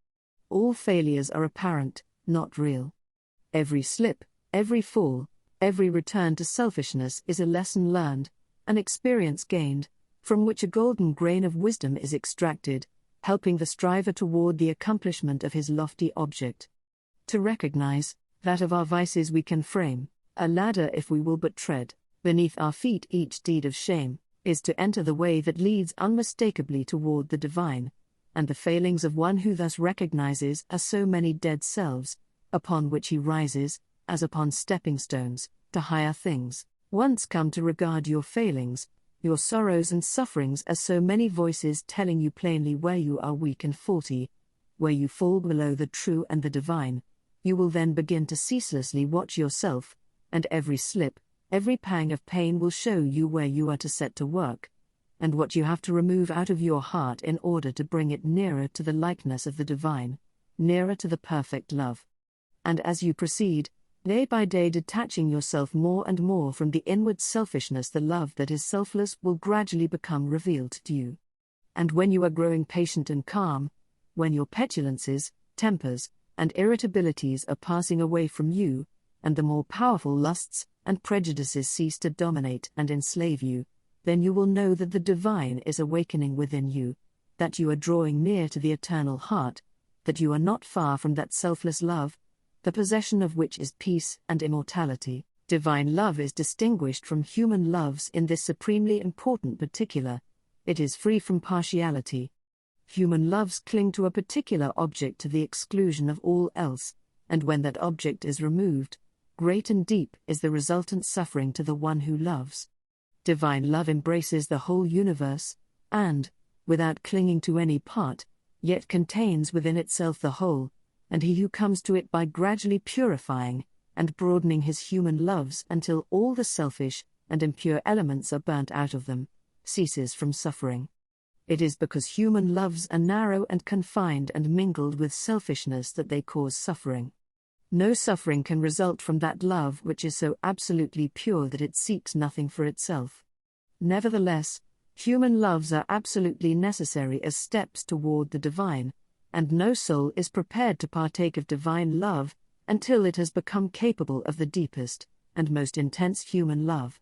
All failures are apparent, not real. Every slip, every fall, every return to selfishness is a lesson learned, an experience gained, from which a golden grain of wisdom is extracted, helping the striver toward the accomplishment of his lofty object. To recognize that of our vices we can frame a ladder if we will but tread beneath our feet each deed of shame, is to enter the way that leads unmistakably toward the divine, and the failings of one who thus recognizes are so many dead selves, upon which he rises, as upon stepping stones, to higher things. Once come to regard your failings, your sorrows and sufferings as so many voices telling you plainly where you are weak and faulty, where you fall below the true and the divine, you will then begin to ceaselessly watch yourself, and every slip, every pang of pain will show you where you are to set to work, and what you have to remove out of your heart in order to bring it nearer to the likeness of the divine, nearer to the perfect love. And as you proceed, day by day detaching yourself more and more from the inward selfishness, the love that is selfless will gradually become revealed to you. And when you are growing patient and calm, when your petulances, tempers, and irritabilities are passing away from you, and the more powerful lusts and prejudices cease to dominate and enslave you, then you will know that the divine is awakening within you, that you are drawing near to the eternal heart, that you are not far from that selfless love, the possession of which is peace and immortality. Divine love is distinguished from human loves in this supremely important particular: it is free from partiality. Human loves cling to a particular object to the exclusion of all else, and when that object is removed, great and deep is the resultant suffering to the one who loves. Divine love embraces the whole universe, and, without clinging to any part, yet contains within itself the whole, and he who comes to it by gradually purifying and broadening his human loves until all the selfish and impure elements are burnt out of them, ceases from suffering. It is because human loves are narrow and confined and mingled with selfishness that they cause suffering. No suffering can result from that love which is so absolutely pure that it seeks nothing for itself. Nevertheless, human loves are absolutely necessary as steps toward the divine, and no soul is prepared to partake of divine love until it has become capable of the deepest, and most intense human love.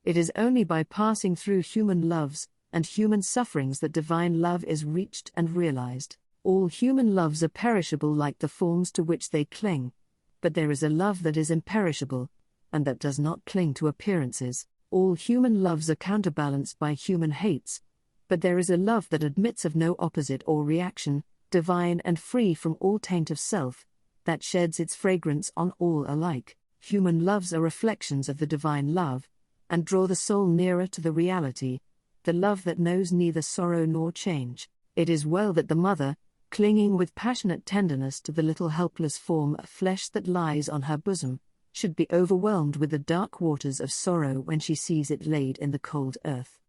It is only by passing through human loves and human sufferings that divine love is reached and realized. All human loves are perishable like the forms to which they cling, but there is a love that is imperishable, and that does not cling to appearances. All human loves are counterbalanced by human hates, but there is a love that admits of no opposite or reaction, divine and free from all taint of self, that sheds its fragrance on all alike. Human loves are reflections of the divine love, and draw the soul nearer to the reality, the love that knows neither sorrow nor change. It is well that the mother, clinging with passionate tenderness to the little helpless form of flesh that lies on her bosom, should be overwhelmed with the dark waters of sorrow when she sees it laid in the cold earth.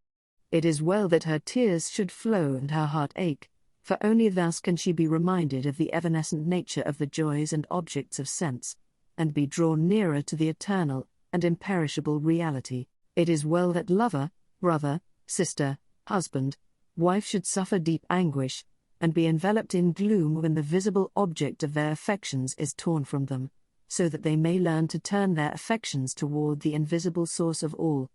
It is well that her tears should flow and her heart ache, for only thus can she be reminded of the evanescent nature of the joys and objects of sense, and be drawn nearer to the eternal and imperishable reality. It is well that lover, brother, sister, husband, wife should suffer deep anguish, and be enveloped in gloom when the visible object of their affections is torn from them, so that they may learn to turn their affections toward the invisible source of all,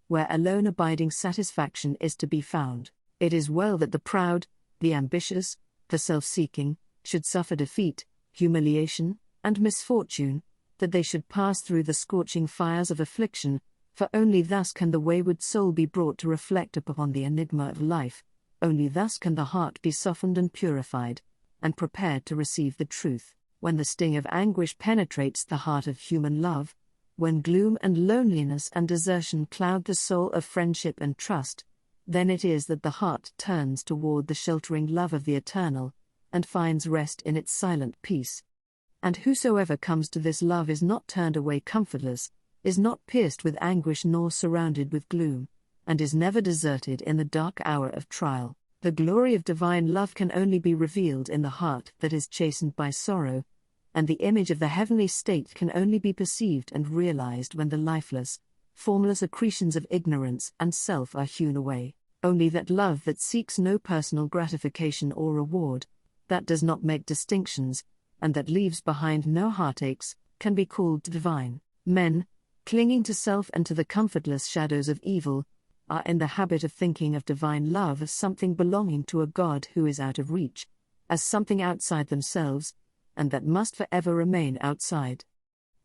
where alone abiding satisfaction is to be found. It is well that the proud, the ambitious, the self-seeking, should suffer defeat, humiliation, and misfortune, that they should pass through the scorching fires of affliction, for only thus can the wayward soul be brought to reflect upon the enigma of life, only thus can the heart be softened and purified, and prepared to receive the truth. When the sting of anguish penetrates the heart of human love, when gloom and loneliness and desertion cloud the soul of friendship and trust, then it is that the heart turns toward the sheltering love of the eternal, and finds rest in its silent peace. And whosoever comes to this love is not turned away comfortless, is not pierced with anguish nor surrounded with gloom, and is never deserted in the dark hour of trial. The glory of divine love can only be revealed in the heart that is chastened by sorrow, and the image of the heavenly state can only be perceived and realized when the lifeless, formless accretions of ignorance and self are hewn away. Only that love that seeks no personal gratification or reward, that does not make distinctions, and that leaves behind no heartaches, can be called divine. Men, clinging to self and to the comfortless shadows of evil, are in the habit of thinking of divine love as something belonging to a God who is out of reach, as something outside themselves, and that must forever remain outside.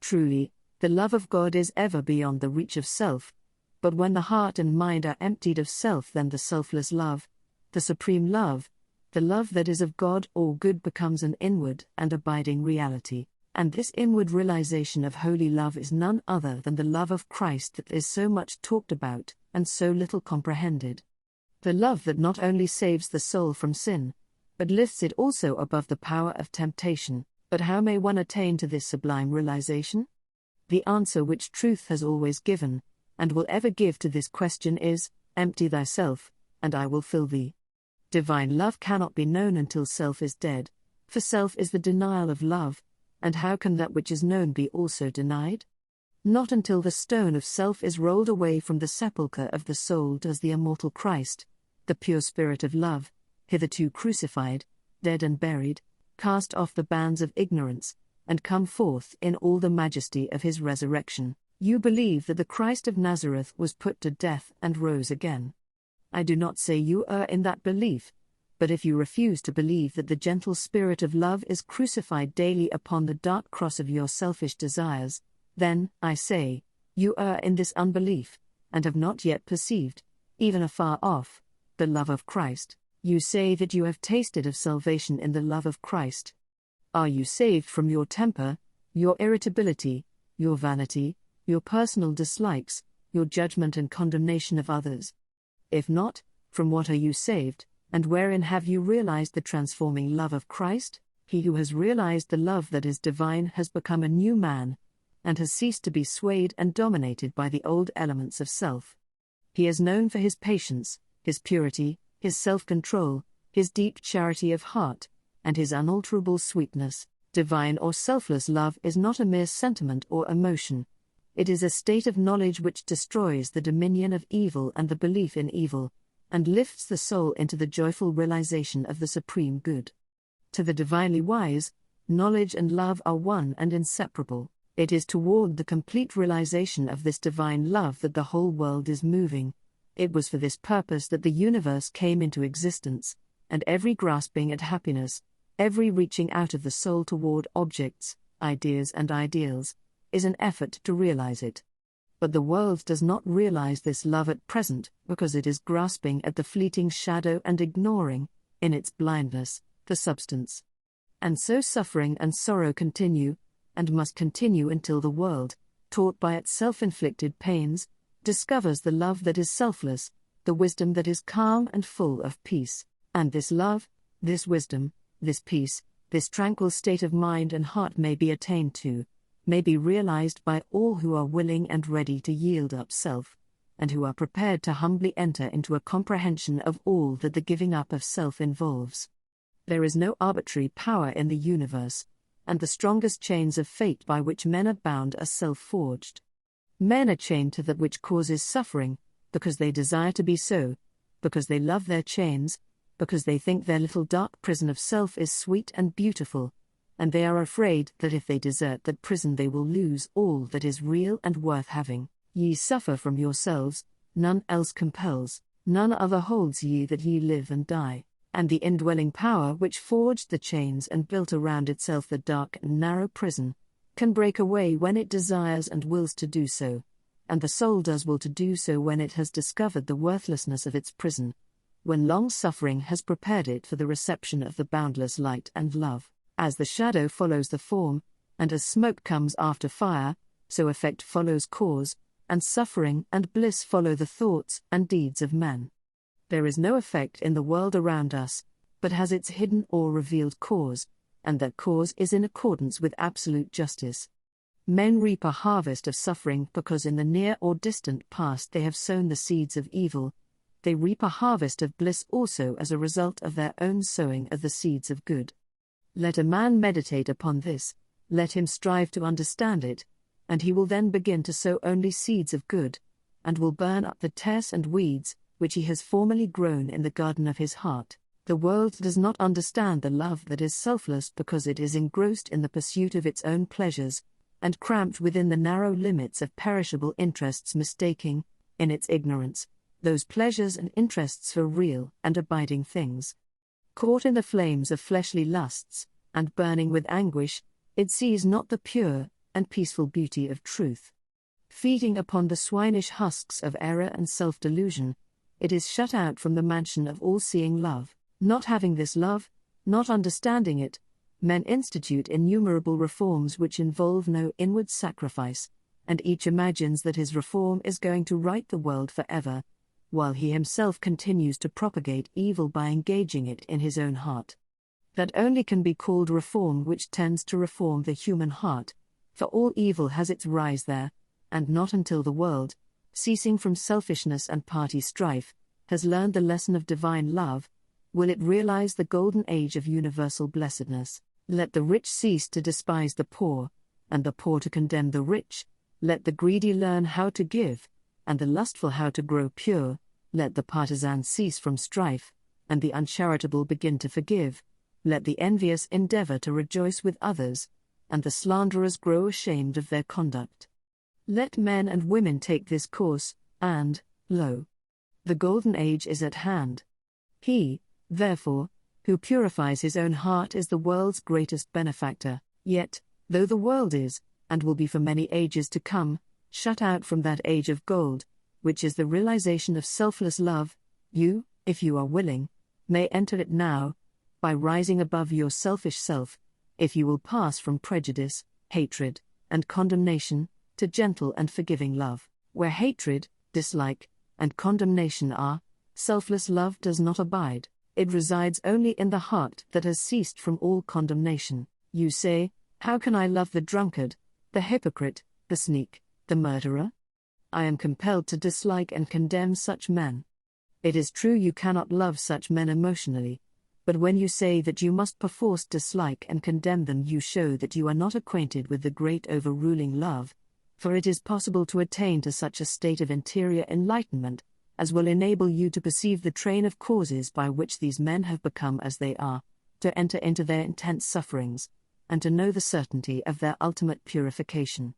Truly, the love of God is ever beyond the reach of self, but when the heart and mind are emptied of self, then the selfless love, the supreme love, the love that is of God or good becomes an inward and abiding reality. And this inward realization of holy love is none other than the love of Christ that is so much talked about and so little comprehended. The love that not only saves the soul from sin, but lifts it also above the power of temptation. But how may one attain to this sublime realization? The answer which truth has always given, and will ever give to this question is, empty thyself, and I will fill thee. Divine love cannot be known until self is dead, for self is the denial of love, and how can that which is known be also denied? Not until the stone of self is rolled away from the sepulchre of the soul does the immortal Christ, the pure spirit of love, hitherto crucified, dead and buried, cast off the bands of ignorance, and come forth in all the majesty of his resurrection. You believe that the Christ of Nazareth was put to death and rose again. I do not say you err in that belief, but if you refuse to believe that the gentle spirit of love is crucified daily upon the dark cross of your selfish desires, then, I say, you err in this unbelief, and have not yet perceived, even afar off, the love of Christ. You say that you have tasted of salvation in the love of Christ. Are you saved from your temper, your irritability, your vanity, your personal dislikes, your judgment and condemnation of others? If not, from what are you saved, and wherein have you realized the transforming love of Christ? He who has realized the love that is divine has become a new man, and has ceased to be swayed and dominated by the old elements of self. He is known for his patience, his purity, his self-control, his deep charity of heart, and his unalterable sweetness. Divine or selfless love is not a mere sentiment or emotion. It is a state of knowledge which destroys the dominion of evil and the belief in evil, and lifts the soul into the joyful realization of the supreme good. To the divinely wise, knowledge and love are one and inseparable. It is toward the complete realization of this divine love that the whole world is moving. It was for this purpose that the universe came into existence, and every grasping at happiness, every reaching out of the soul toward objects, ideas and ideals, is an effort to realize it. But the world does not realize this love at present because it is grasping at the fleeting shadow and ignoring, in its blindness, the substance. And so suffering and sorrow continue, and must continue until the world, taught by its self-inflicted pains, discovers the love that is selfless, the wisdom that is calm and full of peace. And this love, this wisdom, this peace, this tranquil state of mind and heart may be attained to, may be realized by all who are willing and ready to yield up self, and who are prepared to humbly enter into a comprehension of all that the giving up of self involves. There is no arbitrary power in the universe, and the strongest chains of fate by which men are bound are self-forged. Men are chained to that which causes suffering, because they desire to be so, because they love their chains, because they think their little dark prison of self is sweet and beautiful, and they are afraid that if they desert that prison they will lose all that is real and worth having. Ye suffer from yourselves, none else compels, none other holds ye that ye live and die. And the indwelling power which forged the chains and built around itself the dark and narrow prison, can break away when it desires and wills to do so, and the soul does will to do so when it has discovered the worthlessness of its prison, when long suffering has prepared it for the reception of the boundless light and love. As the shadow follows the form, and as smoke comes after fire, so effect follows cause, and suffering and bliss follow the thoughts and deeds of man. There is no effect in the world around us, but has its hidden or revealed cause, and that cause is in accordance with absolute justice. Men reap a harvest of suffering because in the near or distant past they have sown the seeds of evil. They reap a harvest of bliss also as a result of their own sowing of the seeds of good. Let a man meditate upon this, let him strive to understand it, and he will then begin to sow only seeds of good, and will burn up the tares and weeds, which he has formerly grown in the garden of his heart. The world does not understand the love that is selfless because it is engrossed in the pursuit of its own pleasures, and cramped within the narrow limits of perishable interests, mistaking, in its ignorance, those pleasures and interests for real and abiding things. Caught in the flames of fleshly lusts, and burning with anguish, it sees not the pure and peaceful beauty of truth. Feeding upon the swinish husks of error and self-delusion, it is shut out from the mansion of all-seeing love. Not having this love, not understanding it, men institute innumerable reforms which involve no inward sacrifice, and each imagines that his reform is going to right the world forever, while he himself continues to propagate evil by engaging it in his own heart. That only can be called reform which tends to reform the human heart, for all evil has its rise there, and not until the world, ceasing from selfishness and party strife, has learned the lesson of divine love, will it realize the golden age of universal blessedness. Let the rich cease to despise the poor, and the poor to condemn the rich. Let the greedy learn how to give, and the lustful how to grow pure. Let the partisan cease from strife, and the uncharitable begin to forgive. Let the envious endeavor to rejoice with others, and the slanderers grow ashamed of their conduct. Let men and women take this course, and, lo, the golden age is at hand. He, therefore, who purifies his own heart is the world's greatest benefactor. Yet, though the world is, and will be for many ages to come, shut out from that age of gold, which is the realization of selfless love, you, if you are willing, may enter it now, by rising above your selfish self, if you will pass from prejudice, hatred, and condemnation, to gentle and forgiving love. Where hatred, dislike, and condemnation are, selfless love does not abide. It resides only in the heart that has ceased from all condemnation. You say, how can I love the drunkard, the hypocrite, the sneak, the murderer? I am compelled to dislike and condemn such men. It is true you cannot love such men emotionally, but when you say that you must perforce dislike and condemn them, you show that you are not acquainted with the great overruling love, for it is possible to attain to such a state of interior enlightenment as will enable you to perceive the train of causes by which these men have become as they are, to enter into their intense sufferings, and to know the certainty of their ultimate purification.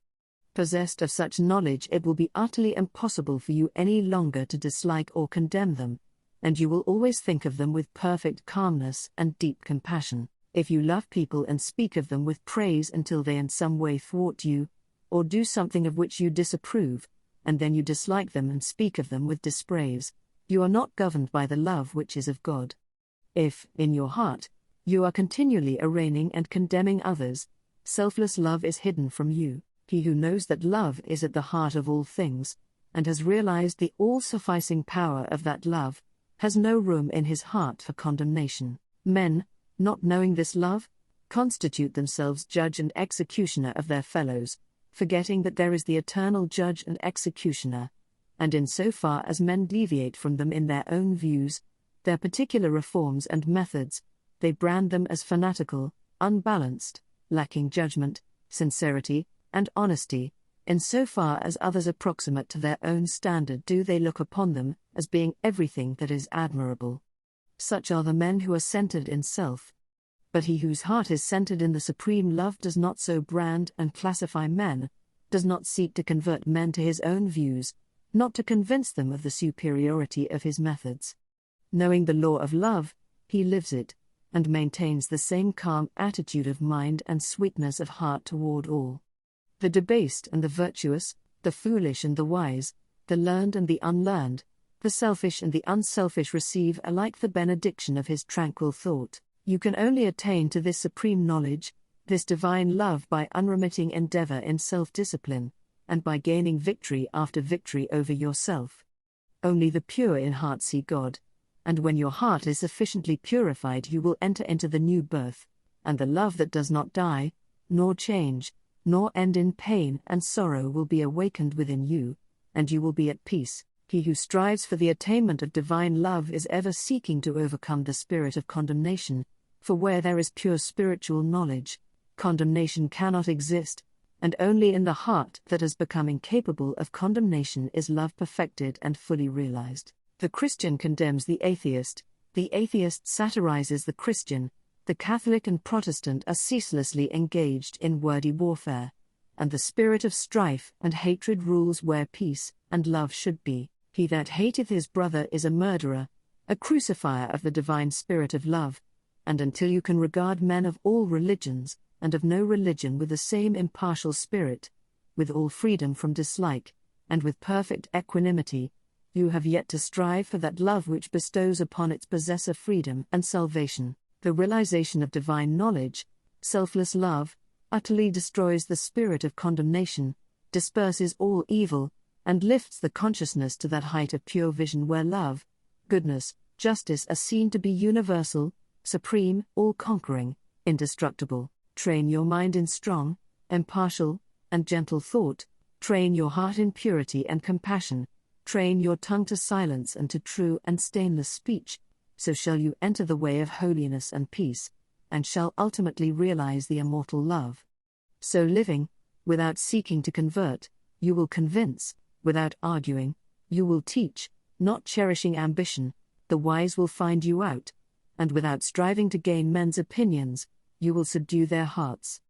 Possessed of such knowledge, it will be utterly impossible for you any longer to dislike or condemn them, and you will always think of them with perfect calmness and deep compassion. If you love people and speak of them with praise until they in some way thwart you, or do something of which you disapprove, and then you dislike them and speak of them with dispraise, you are not governed by the love which is of God. If, in your heart, you are continually arraigning and condemning others, selfless love is hidden from you. He who knows that love is at the heart of all things, and has realized the all-sufficing power of that love, has no room in his heart for condemnation. Men, not knowing this love, constitute themselves judge and executioner of their fellows, forgetting that there is the eternal judge and executioner, and in so far as men deviate from them in their own views, their particular reforms and methods, they brand them as fanatical, unbalanced, lacking judgment, sincerity, and honesty. In so far as others approximate to their own standard do they look upon them as being everything that is admirable. Such are the men who are centered in self. But he whose heart is centered in the supreme love does not so brand and classify men, does not seek to convert men to his own views, not to convince them of the superiority of his methods. Knowing the law of love, he lives it, and maintains the same calm attitude of mind and sweetness of heart toward all. The debased and the virtuous, the foolish and the wise, the learned and the unlearned, the selfish and the unselfish receive alike the benediction of his tranquil thought. You can only attain to this supreme knowledge, this divine love, by unremitting endeavor in self-discipline, and by gaining victory after victory over yourself. Only the pure in heart see God, and when your heart is sufficiently purified you will enter into the new birth, and the love that does not die, nor change, nor end in pain and sorrow will be awakened within you, and you will be at peace. He who strives for the attainment of divine love is ever seeking to overcome the spirit of condemnation, for where there is pure spiritual knowledge, condemnation cannot exist, and only in the heart that has become incapable of condemnation is love perfected and fully realized. The Christian condemns the atheist satirizes the Christian, the Catholic and Protestant are ceaselessly engaged in wordy warfare, and the spirit of strife and hatred rules where peace and love should be. He that hateth his brother is a murderer, a crucifier of the divine spirit of love, and until you can regard men of all religions, and of no religion with the same impartial spirit, with all freedom from dislike, and with perfect equanimity, you have yet to strive for that love which bestows upon its possessor freedom and salvation. The realization of divine knowledge, selfless love, utterly destroys the spirit of condemnation, disperses all evil, and lifts the consciousness to that height of pure vision where love, goodness, justice are seen to be universal, supreme, all-conquering, indestructible. Train your mind in strong, impartial, and gentle thought, train your heart in purity and compassion, train your tongue to silence and to true and stainless speech, so shall you enter the way of holiness and peace, and shall ultimately realize the immortal love. So living, without seeking to convert, you will convince, without arguing, you will teach, not cherishing ambition, the wise will find you out, and without striving to gain men's opinions, you will subdue their hearts.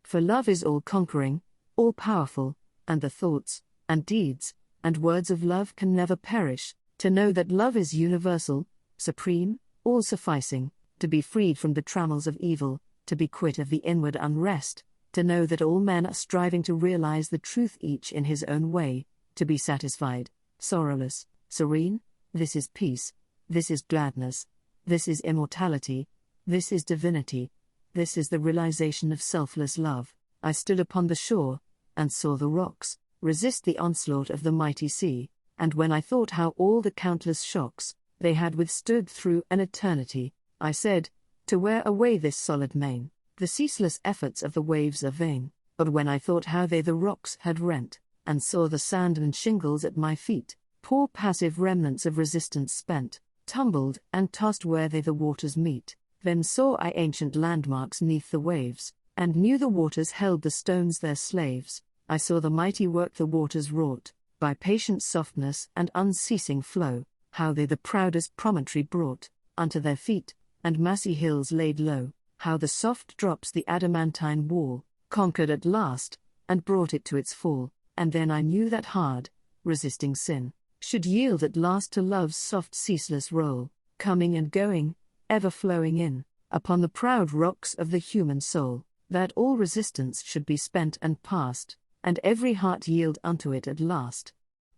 For love is all-conquering, all-powerful, and the thoughts, and deeds, and words of love can never perish. To know that love is universal, supreme, all-sufficing, to be freed from the trammels of evil, to be quit of the inward unrest, to know that all men are striving to realize the truth each in his own way, to be satisfied, sorrowless, serene, this is peace, this is gladness, this is immortality, this is divinity, this is the realization of selfless love. I stood upon the shore, and saw the rocks resist the onslaught of the mighty sea, and when I thought how all the countless shocks they had withstood through an eternity, I said, to wear away this solid main, the ceaseless efforts of the waves are vain. But when I thought how they the rocks had rent, and saw the sand and shingles at my feet, poor passive remnants of resistance spent, tumbled and tossed where they the waters meet, then saw I ancient landmarks neath the waves, and knew the waters held the stones their slaves. I saw the mighty work the waters wrought, by patient softness and unceasing flow, how they the proudest promontory brought unto their feet, and massy hills laid low, how the soft drops the adamantine wall, conquered at last, and brought it to its fall, and then I knew that hard, resisting sin, should yield at last to love's soft ceaseless roll, coming and going, ever flowing in, upon the proud rocks of the human soul, that all resistance should be spent and past, and every heart yield unto it at last.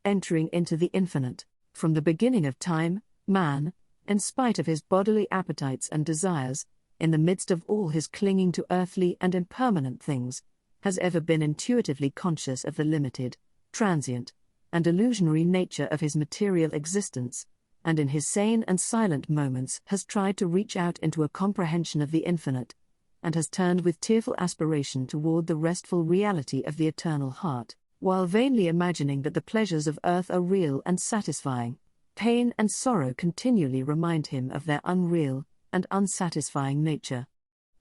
Entering into the infinite, from the beginning of time, man, in spite of his bodily appetites and desires, in the midst of all his clinging to earthly and impermanent things, has ever been intuitively conscious of the limited, transient, and illusionary nature of his material existence, and in his sane and silent moments has tried to reach out into a comprehension of the infinite, and has turned with tearful aspiration toward the restful reality of the eternal heart, while vainly imagining that the pleasures of earth are real and satisfying. Pain and sorrow continually remind him of their unreal and unsatisfying nature.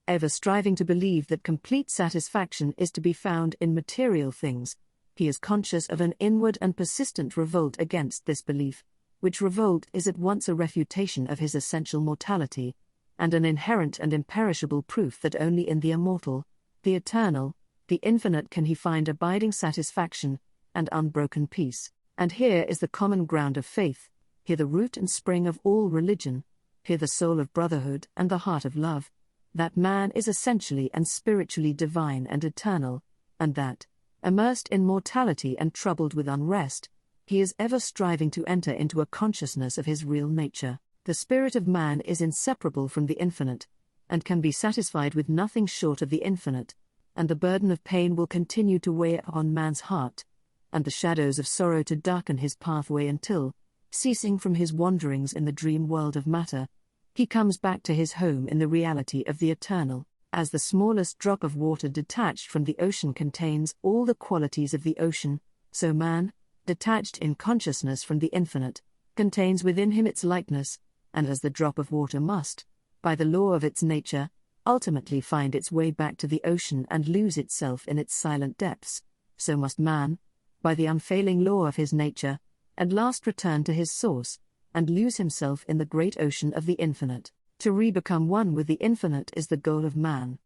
Ever striving to believe that complete satisfaction is to be found in material things, he is conscious of an inward and persistent revolt against this belief, which revolt is at once a refutation of his essential mortality, and an inherent and imperishable proof that only in the immortal, the eternal, the infinite can he find abiding satisfaction and unbroken peace. And here is the common ground of faith, here the root and spring of all religion, here the soul of brotherhood and the heart of love, that man is essentially and spiritually divine and eternal, and that, immersed in mortality and troubled with unrest, he is ever striving to enter into a consciousness of his real nature. The spirit of man is inseparable from the infinite, and can be satisfied with nothing short of the infinite, and the burden of pain will continue to weigh upon man's heart, and the shadows of sorrow to darken his pathway until, ceasing from his wanderings in the dream world of matter, he comes back to his home in the reality of the eternal, as the smallest drop of water detached from the ocean contains all the qualities of the ocean, so man, detached in consciousness from the infinite, contains within him its likeness, and as the drop of water must, by the law of its nature, ultimately find its way back to the ocean and lose itself in its silent depths, so must man, by the unfailing law of his nature, at last return to his source, and lose himself in the great ocean of the infinite. To re-become one with the infinite is the goal of man.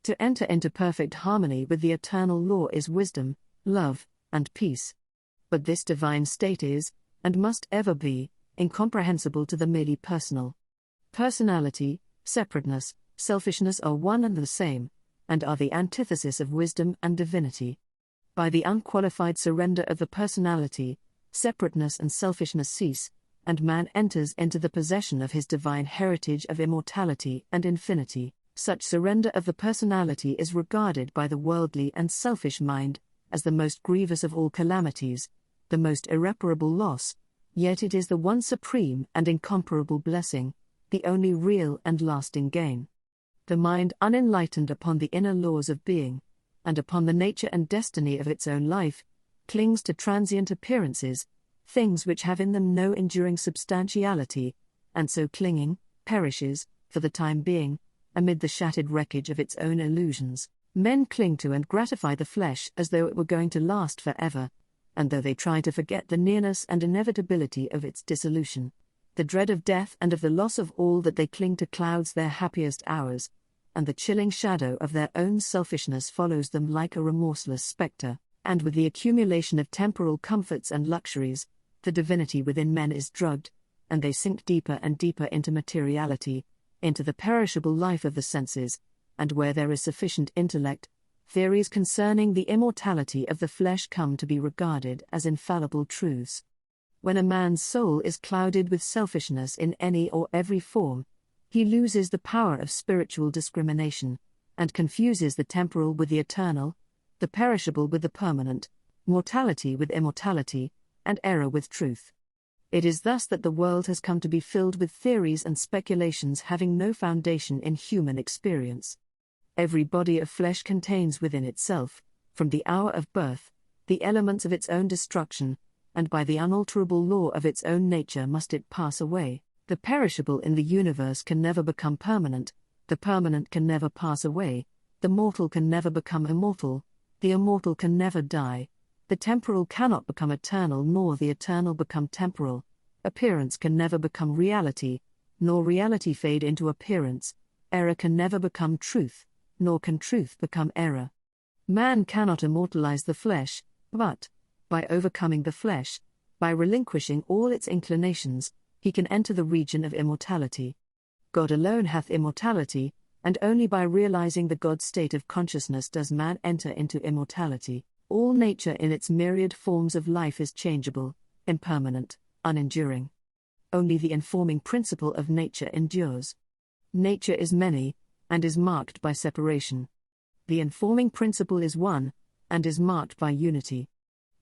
To enter into perfect harmony with the eternal law is wisdom, love, and peace. But this divine state is, and must ever be, incomprehensible to the merely personal. Personality, separateness, selfishness are one and the same, and are the antithesis of wisdom and divinity. By the unqualified surrender of the personality, separateness and selfishness cease, and man enters into the possession of his divine heritage of immortality and infinity. Such surrender of the personality is regarded by the worldly and selfish mind as the most grievous of all calamities, the most irreparable loss, yet it is the one supreme and incomparable blessing, the only real and lasting gain. The mind unenlightened upon the inner laws of being, and upon the nature and destiny of its own life, clings to transient appearances, things which have in them no enduring substantiality, and so clinging, perishes, for the time being, amid the shattered wreckage of its own illusions. Men cling to and gratify the flesh as though it were going to last forever, and though they try to forget the nearness and inevitability of its dissolution. The dread of death and of the loss of all that they cling to clouds their happiest hours, and the chilling shadow of their own selfishness follows them like a remorseless spectre, and with the accumulation of temporal comforts and luxuries, the divinity within men is drugged, and they sink deeper and deeper into materiality, into the perishable life of the senses, and where there is sufficient intellect, theories concerning the immortality of the flesh come to be regarded as infallible truths. When a man's soul is clouded with selfishness in any or every form, he loses the power of spiritual discrimination, and confuses the temporal with the eternal, the perishable with the permanent, mortality with immortality, and error with truth. It is thus that the world has come to be filled with theories and speculations having no foundation in human experience. Every body of flesh contains within itself, from the hour of birth, the elements of its own destruction, and by the unalterable law of its own nature must it pass away. The perishable in the universe can never become permanent, the permanent can never pass away, the mortal can never become immortal, the immortal can never die, the temporal cannot become eternal nor the eternal become temporal, appearance can never become reality, nor reality fade into appearance, error can never become truth, nor can truth become error. Man cannot immortalize the flesh, but, by overcoming the flesh, by relinquishing all its inclinations, he can enter the region of immortality. God alone hath immortality, and only by realizing the God state of consciousness does man enter into immortality. All nature in its myriad forms of life is changeable, impermanent, unenduring. Only the informing principle of nature endures. Nature is many, and is marked by separation. The informing principle is one, and is marked by unity.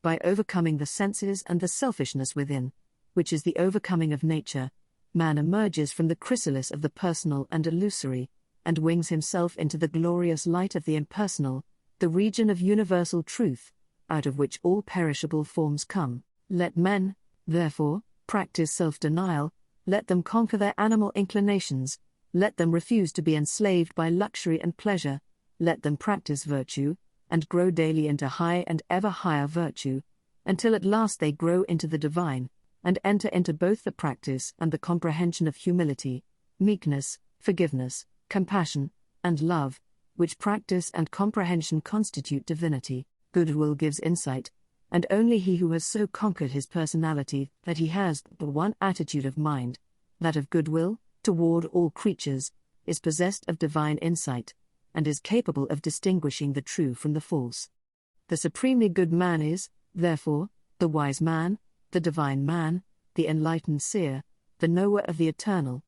By overcoming the senses and the selfishness within, which is the overcoming of nature, man emerges from the chrysalis of the personal and illusory, and wings himself into the glorious light of the impersonal, the region of universal truth, out of which all perishable forms come. Let men, therefore, practice self-denial, let them conquer their animal inclinations, let them refuse to be enslaved by luxury and pleasure, let them practice virtue, and grow daily into high and ever higher virtue, until at last they grow into the divine, and enter into both the practice and the comprehension of humility, meekness, forgiveness, compassion, and love, which practice and comprehension constitute divinity. Goodwill gives insight, and only he who has so conquered his personality that he has the one attitude of mind, that of goodwill, toward all creatures, is possessed of divine insight, and is capable of distinguishing the true from the false. The supremely good man is, therefore, the wise man, the divine man, the enlightened seer, the knower of the eternal.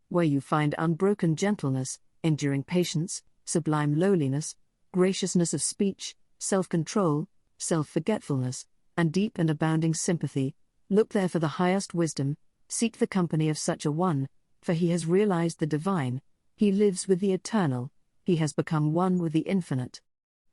Where you find unbroken gentleness, enduring patience, sublime lowliness, graciousness of speech, self-control, self-forgetfulness, and deep and abounding sympathy, look there for the highest wisdom, seek the company of such a one, for he has realized the divine, he lives with the eternal, he has become one with the infinite.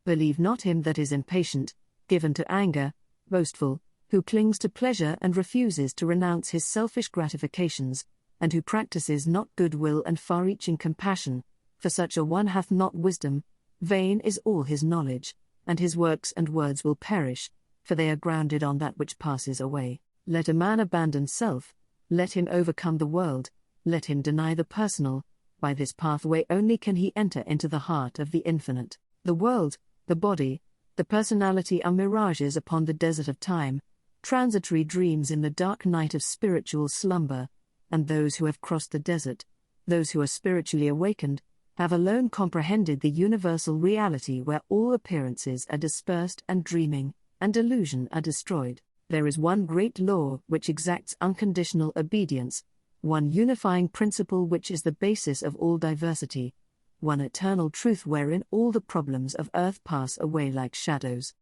Believe not him that is impatient, given to anger, boastful, who clings to pleasure and refuses to renounce his selfish gratifications, and who practices not goodwill and far-reaching compassion, for such a one hath not wisdom, vain is all his knowledge, and his works and words will perish, for they are grounded on that which passes away. Let a man abandon self, let him overcome the world, let him deny the personal, by this pathway only can he enter into the heart of the infinite. The world, the body, the personality are mirages upon the desert of time, transitory dreams in the dark night of spiritual slumber, and those who have crossed the desert, those who are spiritually awakened, have alone comprehended the universal reality where all appearances are dispersed and dreaming, and delusion are destroyed. There is one great law which exacts unconditional obedience, one unifying principle which is the basis of all diversity, one eternal truth wherein all the problems of earth pass away like shadows.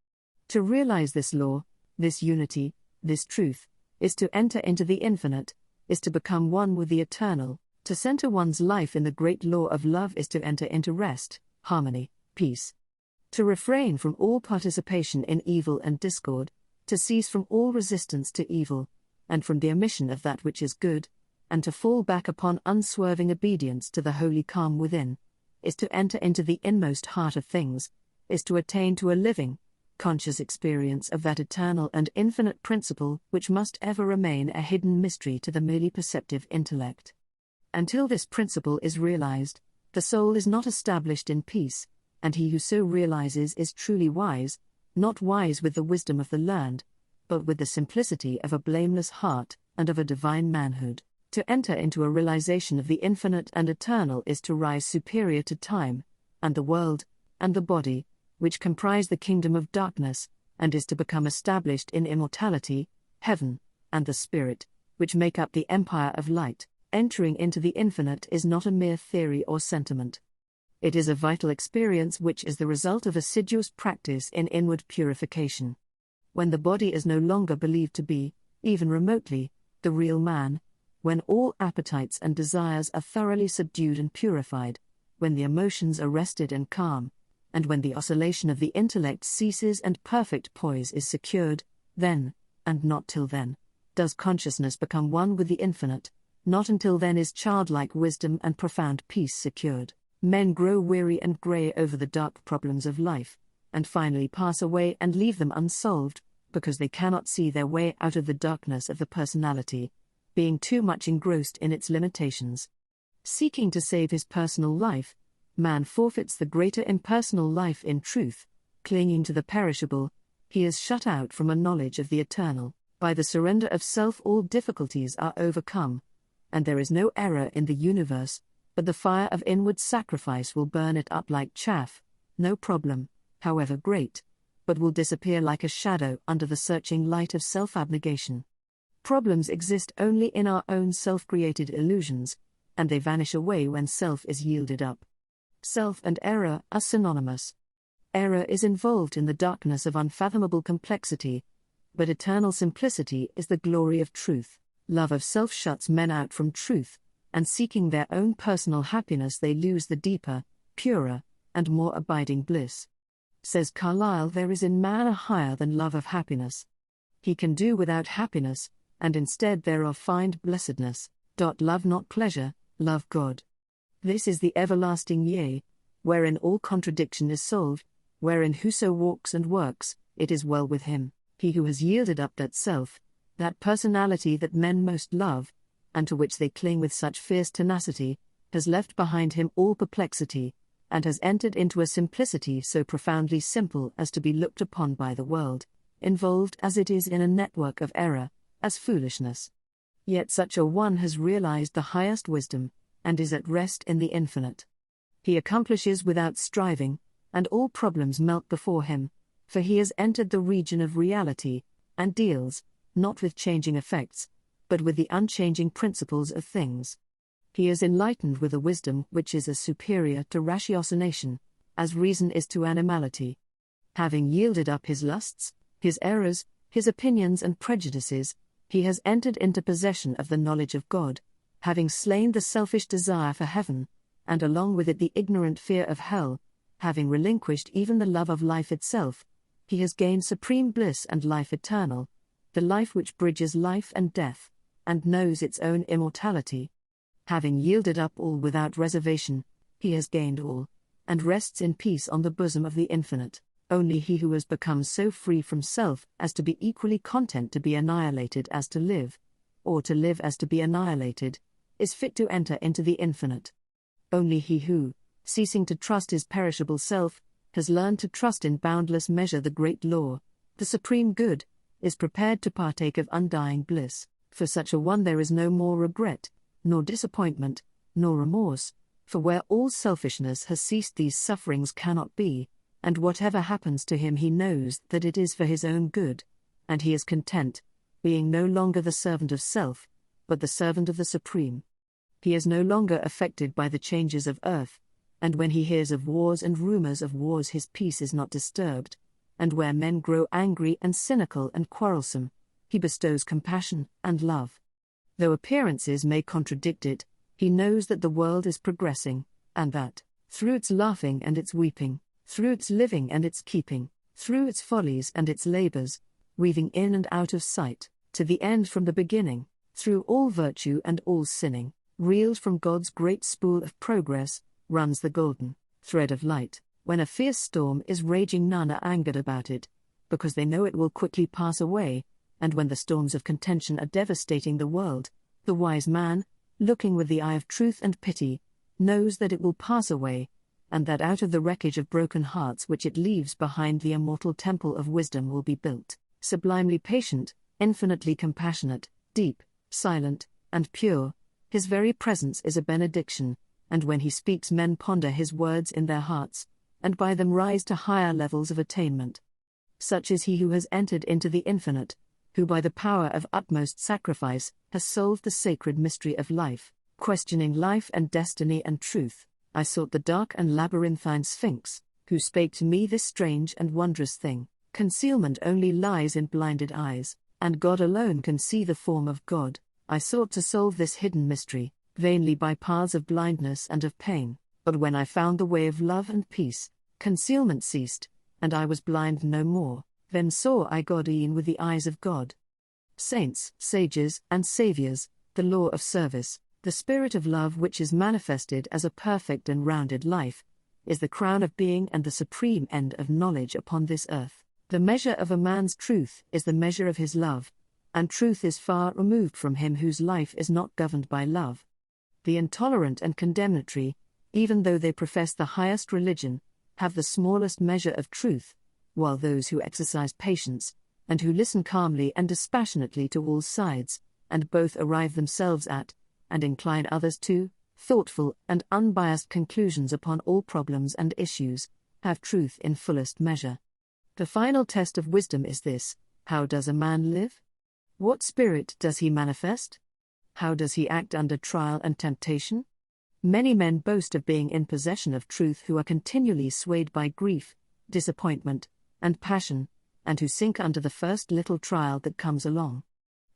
To realize this law, this unity, this truth, is to enter into the infinite, is to become one with the eternal. To center one's life in the great law of love is to enter into rest, harmony, peace. To refrain from all participation in evil and discord, to cease from all resistance to evil, and from the omission of that which is good, and to fall back upon unswerving obedience to the holy calm within, is to enter into the inmost heart of things, is to attain to a living, conscious experience of that eternal and infinite principle which must ever remain a hidden mystery to the merely perceptive intellect. Until this principle is realized, the soul is not established in peace, and he who so realizes is truly wise, not wise with the wisdom of the learned, but with the simplicity of a blameless heart and of a divine manhood. To enter into a realization of the infinite and eternal is to rise superior to time, and the world, and the body, which comprise the kingdom of darkness, and is to become established in immortality, heaven, and the spirit, which make up the empire of light. Entering into the infinite is not a mere theory or sentiment. It is a vital experience which is the result of assiduous practice in inward purification. When the body is no longer believed to be, even remotely, the real man, when all appetites and desires are thoroughly subdued and purified, when the emotions are rested and calm, and when the oscillation of the intellect ceases and perfect poise is secured, then, and not till then, does consciousness become one with the infinite. Not until then is childlike wisdom and profound peace secured. Men grow weary and grey over the dark problems of life, and finally pass away and leave them unsolved, because they cannot see their way out of the darkness of the personality, being too much engrossed in its limitations. Seeking to save his personal life, man forfeits the greater impersonal life in truth. Clinging to the perishable, he is shut out from a knowledge of the eternal. By the surrender of self, all difficulties are overcome, and there is no error in the universe, but the fire of inward sacrifice will burn it up like chaff. No problem, however great, but will disappear like a shadow under the searching light of self-abnegation. Problems exist only in our own self-created illusions, and they vanish away when self is yielded up. Self and error are synonymous. Error is involved in the darkness of unfathomable complexity, but eternal simplicity is the glory of truth. Love of self shuts men out from truth, and seeking their own personal happiness they lose the deeper, purer, and more abiding bliss. Says Carlyle, there is in man a higher than love of happiness. He can do without happiness, and instead thereof find blessedness. Love not pleasure, love God. This is the everlasting yea, wherein all contradiction is solved, wherein whoso walks and works, it is well with him. He who has yielded up that self, that personality that men most love, and to which they cling with such fierce tenacity, has left behind him all perplexity, and has entered into a simplicity so profoundly simple as to be looked upon by the world, involved as it is in a network of error, as foolishness. Yet such a one has realized the highest wisdom, and is at rest in the infinite. He accomplishes without striving, and all problems melt before him, for he has entered the region of reality, and deals, not with changing effects, but with the unchanging principles of things. He is enlightened with a wisdom which is as superior to ratiocination, as reason is to animality. Having yielded up his lusts, his errors, his opinions and prejudices, he has entered into possession of the knowledge of God, having slain the selfish desire for heaven, and along with it the ignorant fear of hell, having relinquished even the love of life itself, he has gained supreme bliss and life eternal, the life which bridges life and death, and knows its own immortality. Having yielded up all without reservation, he has gained all, and rests in peace on the bosom of the infinite. Only he who has become so free from self as to be equally content to be annihilated as to live, or to live as to be annihilated, is fit to enter into the infinite. Only he who, ceasing to trust his perishable self, has learned to trust in boundless measure the great law, the supreme good, is prepared to partake of undying bliss. For such a one there is no more regret, nor disappointment, nor remorse, for where all selfishness has ceased these sufferings cannot be, and whatever happens to him he knows that it is for his own good, and he is content, being no longer the servant of self, but the servant of the Supreme. He is no longer affected by the changes of earth, and when he hears of wars and rumors of wars his peace is not disturbed, and where men grow angry and cynical and quarrelsome, he bestows compassion and love. Though appearances may contradict it, he knows that the world is progressing, and that, through its laughing and its weeping, through its living and its keeping, through its follies and its labors, weaving in and out of sight, to the end from the beginning, through all virtue and all sinning, reeled from God's great spool of progress, runs the golden thread of light. When a fierce storm is raging, none are angered about it, because they know it will quickly pass away, and when the storms of contention are devastating the world, the wise man, looking with the eye of truth and pity, knows that it will pass away, and that out of the wreckage of broken hearts which it leaves behind the immortal temple of wisdom will be built. Sublimely patient, infinitely compassionate, deep, silent, and pure, his very presence is a benediction, and when he speaks men ponder his words in their hearts, and by them rise to higher levels of attainment. Such is he who has entered into the infinite, who by the power of utmost sacrifice has solved the sacred mystery of life. Questioning life and destiny and truth, I sought the dark and labyrinthine Sphinx, who spake to me this strange and wondrous thing: concealment only lies in blinded eyes, and God alone can see the form of God. I sought to solve this hidden mystery, vainly by paths of blindness and of pain, but when I found the way of love and peace, concealment ceased, and I was blind no more. Then saw I God e'en with the eyes of God. Saints, sages, and saviors, the law of service, the spirit of love which is manifested as a perfect and rounded life, is the crown of being and the supreme end of knowledge upon this earth. The measure of a man's truth is the measure of his love, and truth is far removed from him whose life is not governed by love. The intolerant and condemnatory, even though they profess the highest religion, have the smallest measure of truth, while those who exercise patience, and who listen calmly and dispassionately to all sides, and both arrive themselves at, and incline others to, thoughtful and unbiased conclusions upon all problems and issues, have truth in fullest measure. The final test of wisdom is this: how does a man live? What spirit does he manifest? How does he act under trial and temptation? Many men boast of being in possession of truth who are continually swayed by grief, disappointment, and passion, and who sink under the first little trial that comes along.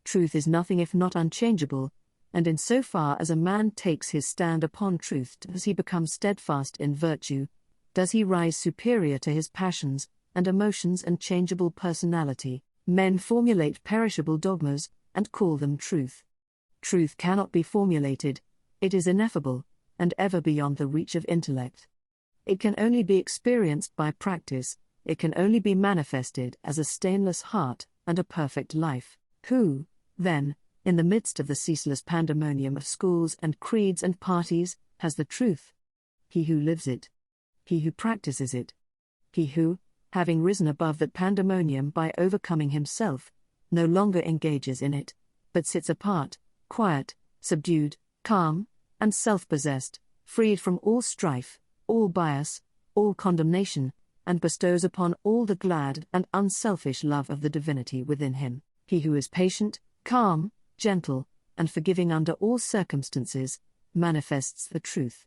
Truth is nothing if not unchangeable, and in so far as a man takes his stand upon truth, does he become steadfast in virtue, does he rise superior to his passions and emotions and changeable personality. Men formulate perishable dogmas, and call them truth. Truth cannot be formulated, it is ineffable, and ever beyond the reach of intellect. It can only be experienced by practice, it can only be manifested as a stainless heart and a perfect life. Who, then, in the midst of the ceaseless pandemonium of schools and creeds and parties, has the truth? He who lives it. He who practices it. He who, having risen above that pandemonium by overcoming himself, no longer engages in it, but sits apart, quiet, subdued, calm, and self-possessed, freed from all strife, all bias, all condemnation, and bestows upon all the glad and unselfish love of the divinity within him. He who is patient, calm, gentle, and forgiving under all circumstances, manifests the truth.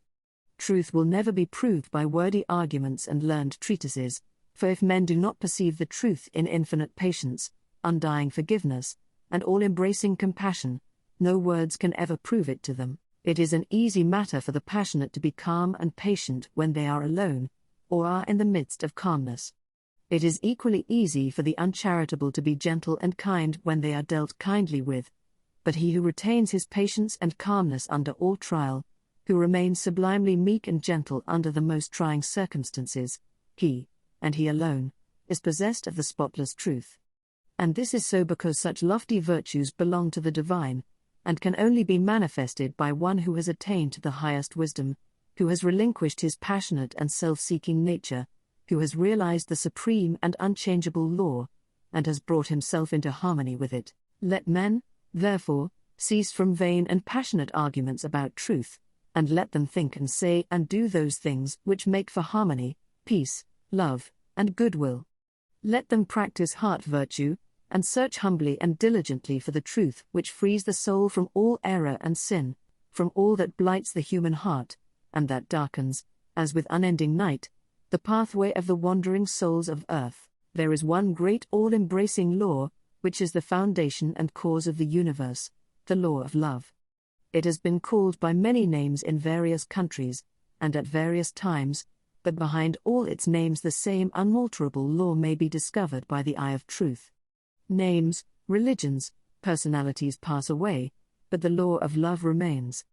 Truth will never be proved by wordy arguments and learned treatises, for if men do not perceive the truth in infinite patience, undying forgiveness, and all-embracing compassion, no words can ever prove it to them. It is an easy matter for the passionate to be calm and patient when they are alone, or are in the midst of calmness. It is equally easy for the uncharitable to be gentle and kind when they are dealt kindly with, but he who retains his patience and calmness under all trial, who remains sublimely meek and gentle under the most trying circumstances, he, and he alone, is possessed of the spotless truth. And this is so because such lofty virtues belong to the divine, and can only be manifested by one who has attained to the highest wisdom, who has relinquished his passionate and self-seeking nature, who has realized the supreme and unchangeable law, and has brought himself into harmony with it. Let men, therefore, cease from vain and passionate arguments about truth, and let them think and say and do those things which make for harmony, peace, love, and goodwill. Let them practice heart virtue, and search humbly and diligently for the truth which frees the soul from all error and sin, from all that blights the human heart, and that darkens, as with unending night, the pathway of the wandering souls of earth. There is one great all-embracing law, which is the foundation and cause of the universe, the law of love. It has been called by many names in various countries, and at various times, but behind all its names the same unalterable law may be discovered by the eye of truth. Names, religions, personalities pass away, but the law of love remains.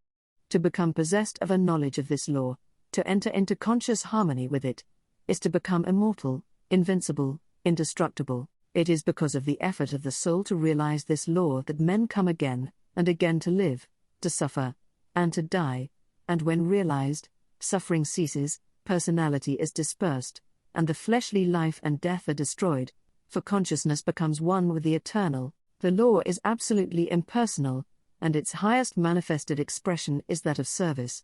To become possessed of a knowledge of this law, to enter into conscious harmony with it, is to become immortal, invincible, indestructible. It is because of the effort of the soul to realize this law that men come again and again to live, to suffer, and to die, and when realized, suffering ceases, personality is dispersed, and the fleshly life and death are destroyed, for consciousness becomes one with the eternal. The law is absolutely impersonal, and its highest manifested expression is that of service.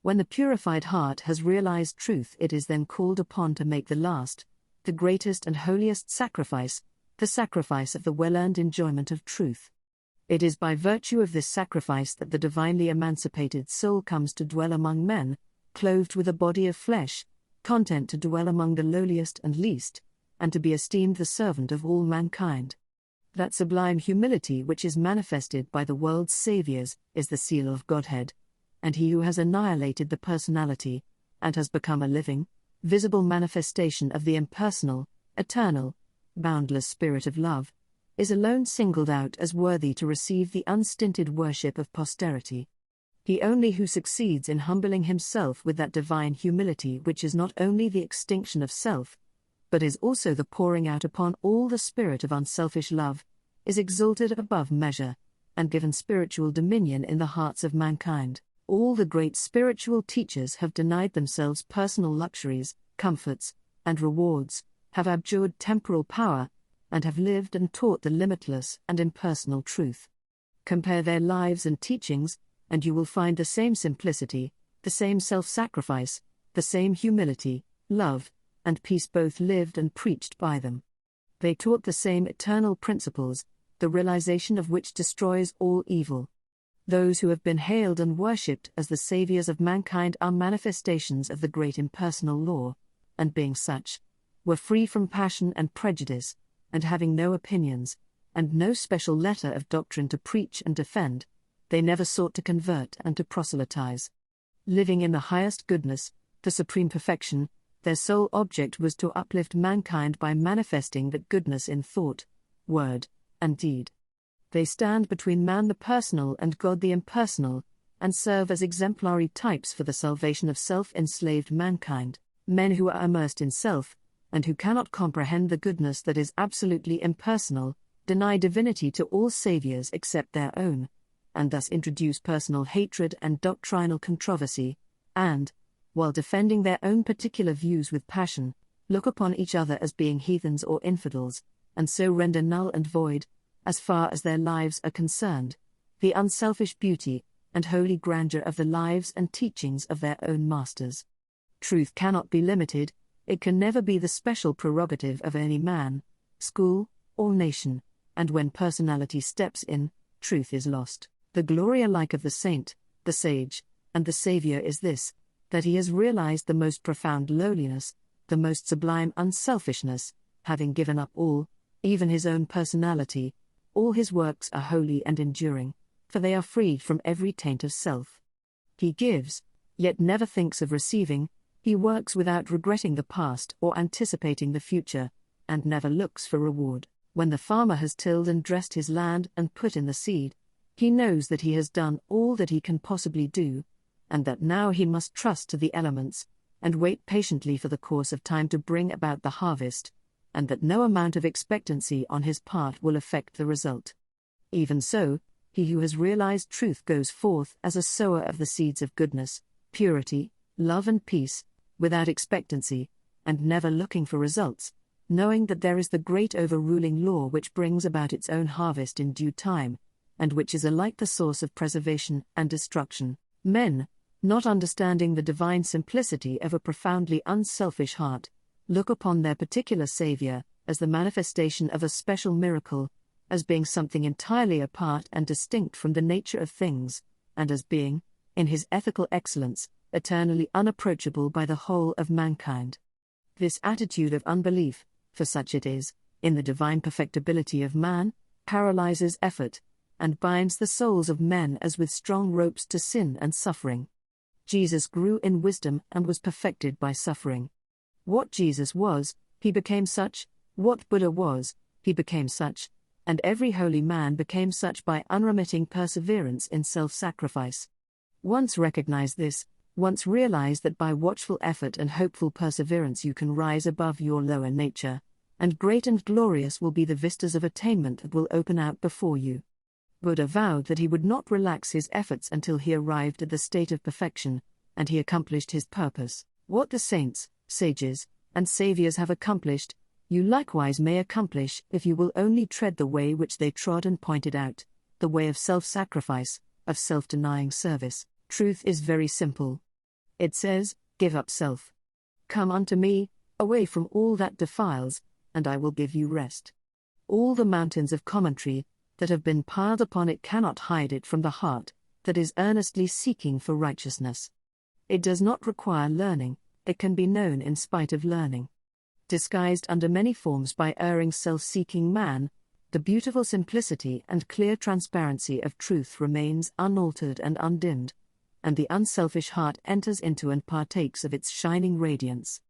When the purified heart has realized truth, it is then called upon to make the last, the greatest and holiest sacrifice, the sacrifice of the well-earned enjoyment of truth. It is by virtue of this sacrifice that the divinely emancipated soul comes to dwell among men, clothed with a body of flesh, content to dwell among the lowliest and least, and to be esteemed the servant of all mankind. That sublime humility which is manifested by the world's saviors is the seal of Godhead, and he who has annihilated the personality, and has become a living, visible manifestation of the impersonal, eternal, boundless spirit of love, is alone singled out as worthy to receive the unstinted worship of posterity. He only who succeeds in humbling himself with that divine humility which is not only the extinction of self, but is also the pouring out upon all the spirit of unselfish love, is exalted above measure, and given spiritual dominion in the hearts of mankind. All the great spiritual teachers have denied themselves personal luxuries, comforts, and rewards, have abjured temporal power, and have lived and taught the limitless and impersonal truth. Compare their lives and teachings, and you will find the same simplicity, the same self-sacrifice, the same humility, love, and peace both lived and preached by them. They taught the same eternal principles, the realization of which destroys all evil. Those who have been hailed and worshipped as the saviors of mankind are manifestations of the great impersonal law, and being such, were free from passion and prejudice, and having no opinions, and no special letter of doctrine to preach and defend, they never sought to convert and to proselytize. Living in the highest goodness, the supreme perfection, their sole object was to uplift mankind by manifesting that goodness in thought, word, and deed. They stand between man the personal and God the impersonal, and serve as exemplary types for the salvation of self-enslaved mankind, men who are immersed in self, and who cannot comprehend the goodness that is absolutely impersonal, deny divinity to all saviors except their own, and thus introduce personal hatred and doctrinal controversy, and, while defending their own particular views with passion, look upon each other as being heathens or infidels, and so render null and void, as far as their lives are concerned, the unselfish beauty and holy grandeur of the lives and teachings of their own masters. Truth cannot be limited, it can never be the special prerogative of any man, school, or nation, and when personality steps in, truth is lost. The glory alike of the saint, the sage, and the Savior is this, that he has realized the most profound lowliness, the most sublime unselfishness, having given up all, even his own personality. All his works are holy and enduring, for they are freed from every taint of self. He gives, yet never thinks of receiving, he works without regretting the past or anticipating the future, and never looks for reward. When the farmer has tilled and dressed his land and put in the seed, he knows that he has done all that he can possibly do, and that now he must trust to the elements, and wait patiently for the course of time to bring about the harvest, and that no amount of expectancy on his part will affect the result. Even so, he who has realized truth goes forth as a sower of the seeds of goodness, purity, love and peace, without expectancy, and never looking for results, knowing that there is the great overruling law which brings about its own harvest in due time, and which is alike the source of preservation and destruction. Men, not understanding the divine simplicity of a profoundly unselfish heart, look upon their particular Savior as the manifestation of a special miracle, as being something entirely apart and distinct from the nature of things, and as being, in his ethical excellence, eternally unapproachable by the whole of mankind. This attitude of unbelief, for such it is, in the divine perfectibility of man, paralyzes effort, and binds the souls of men as with strong ropes to sin and suffering. Jesus grew in wisdom and was perfected by suffering. What Jesus was, he became such; what Buddha was, he became such; and every holy man became such by unremitting perseverance in self-sacrifice. Once recognize this, once realize that by watchful effort and hopeful perseverance you can rise above your lower nature, and great and glorious will be the vistas of attainment that will open out before you. Buddha vowed that he would not relax his efforts until he arrived at the state of perfection, and he accomplished his purpose. What the saints, sages, and saviors have accomplished, you likewise may accomplish if you will only tread the way which they trod and pointed out, the way of self-sacrifice, of self-denying service. Truth is very simple. It says, "Give up self. Come unto me, away from all that defiles, and I will give you rest." All the mountains of commentary that have been piled upon it cannot hide it from the heart that is earnestly seeking for righteousness. It does not require learning, it can be known in spite of learning. Disguised under many forms by erring self-seeking man, the beautiful simplicity and clear transparency of truth remains unaltered and undimmed, and the unselfish heart enters into and partakes of its shining radiance.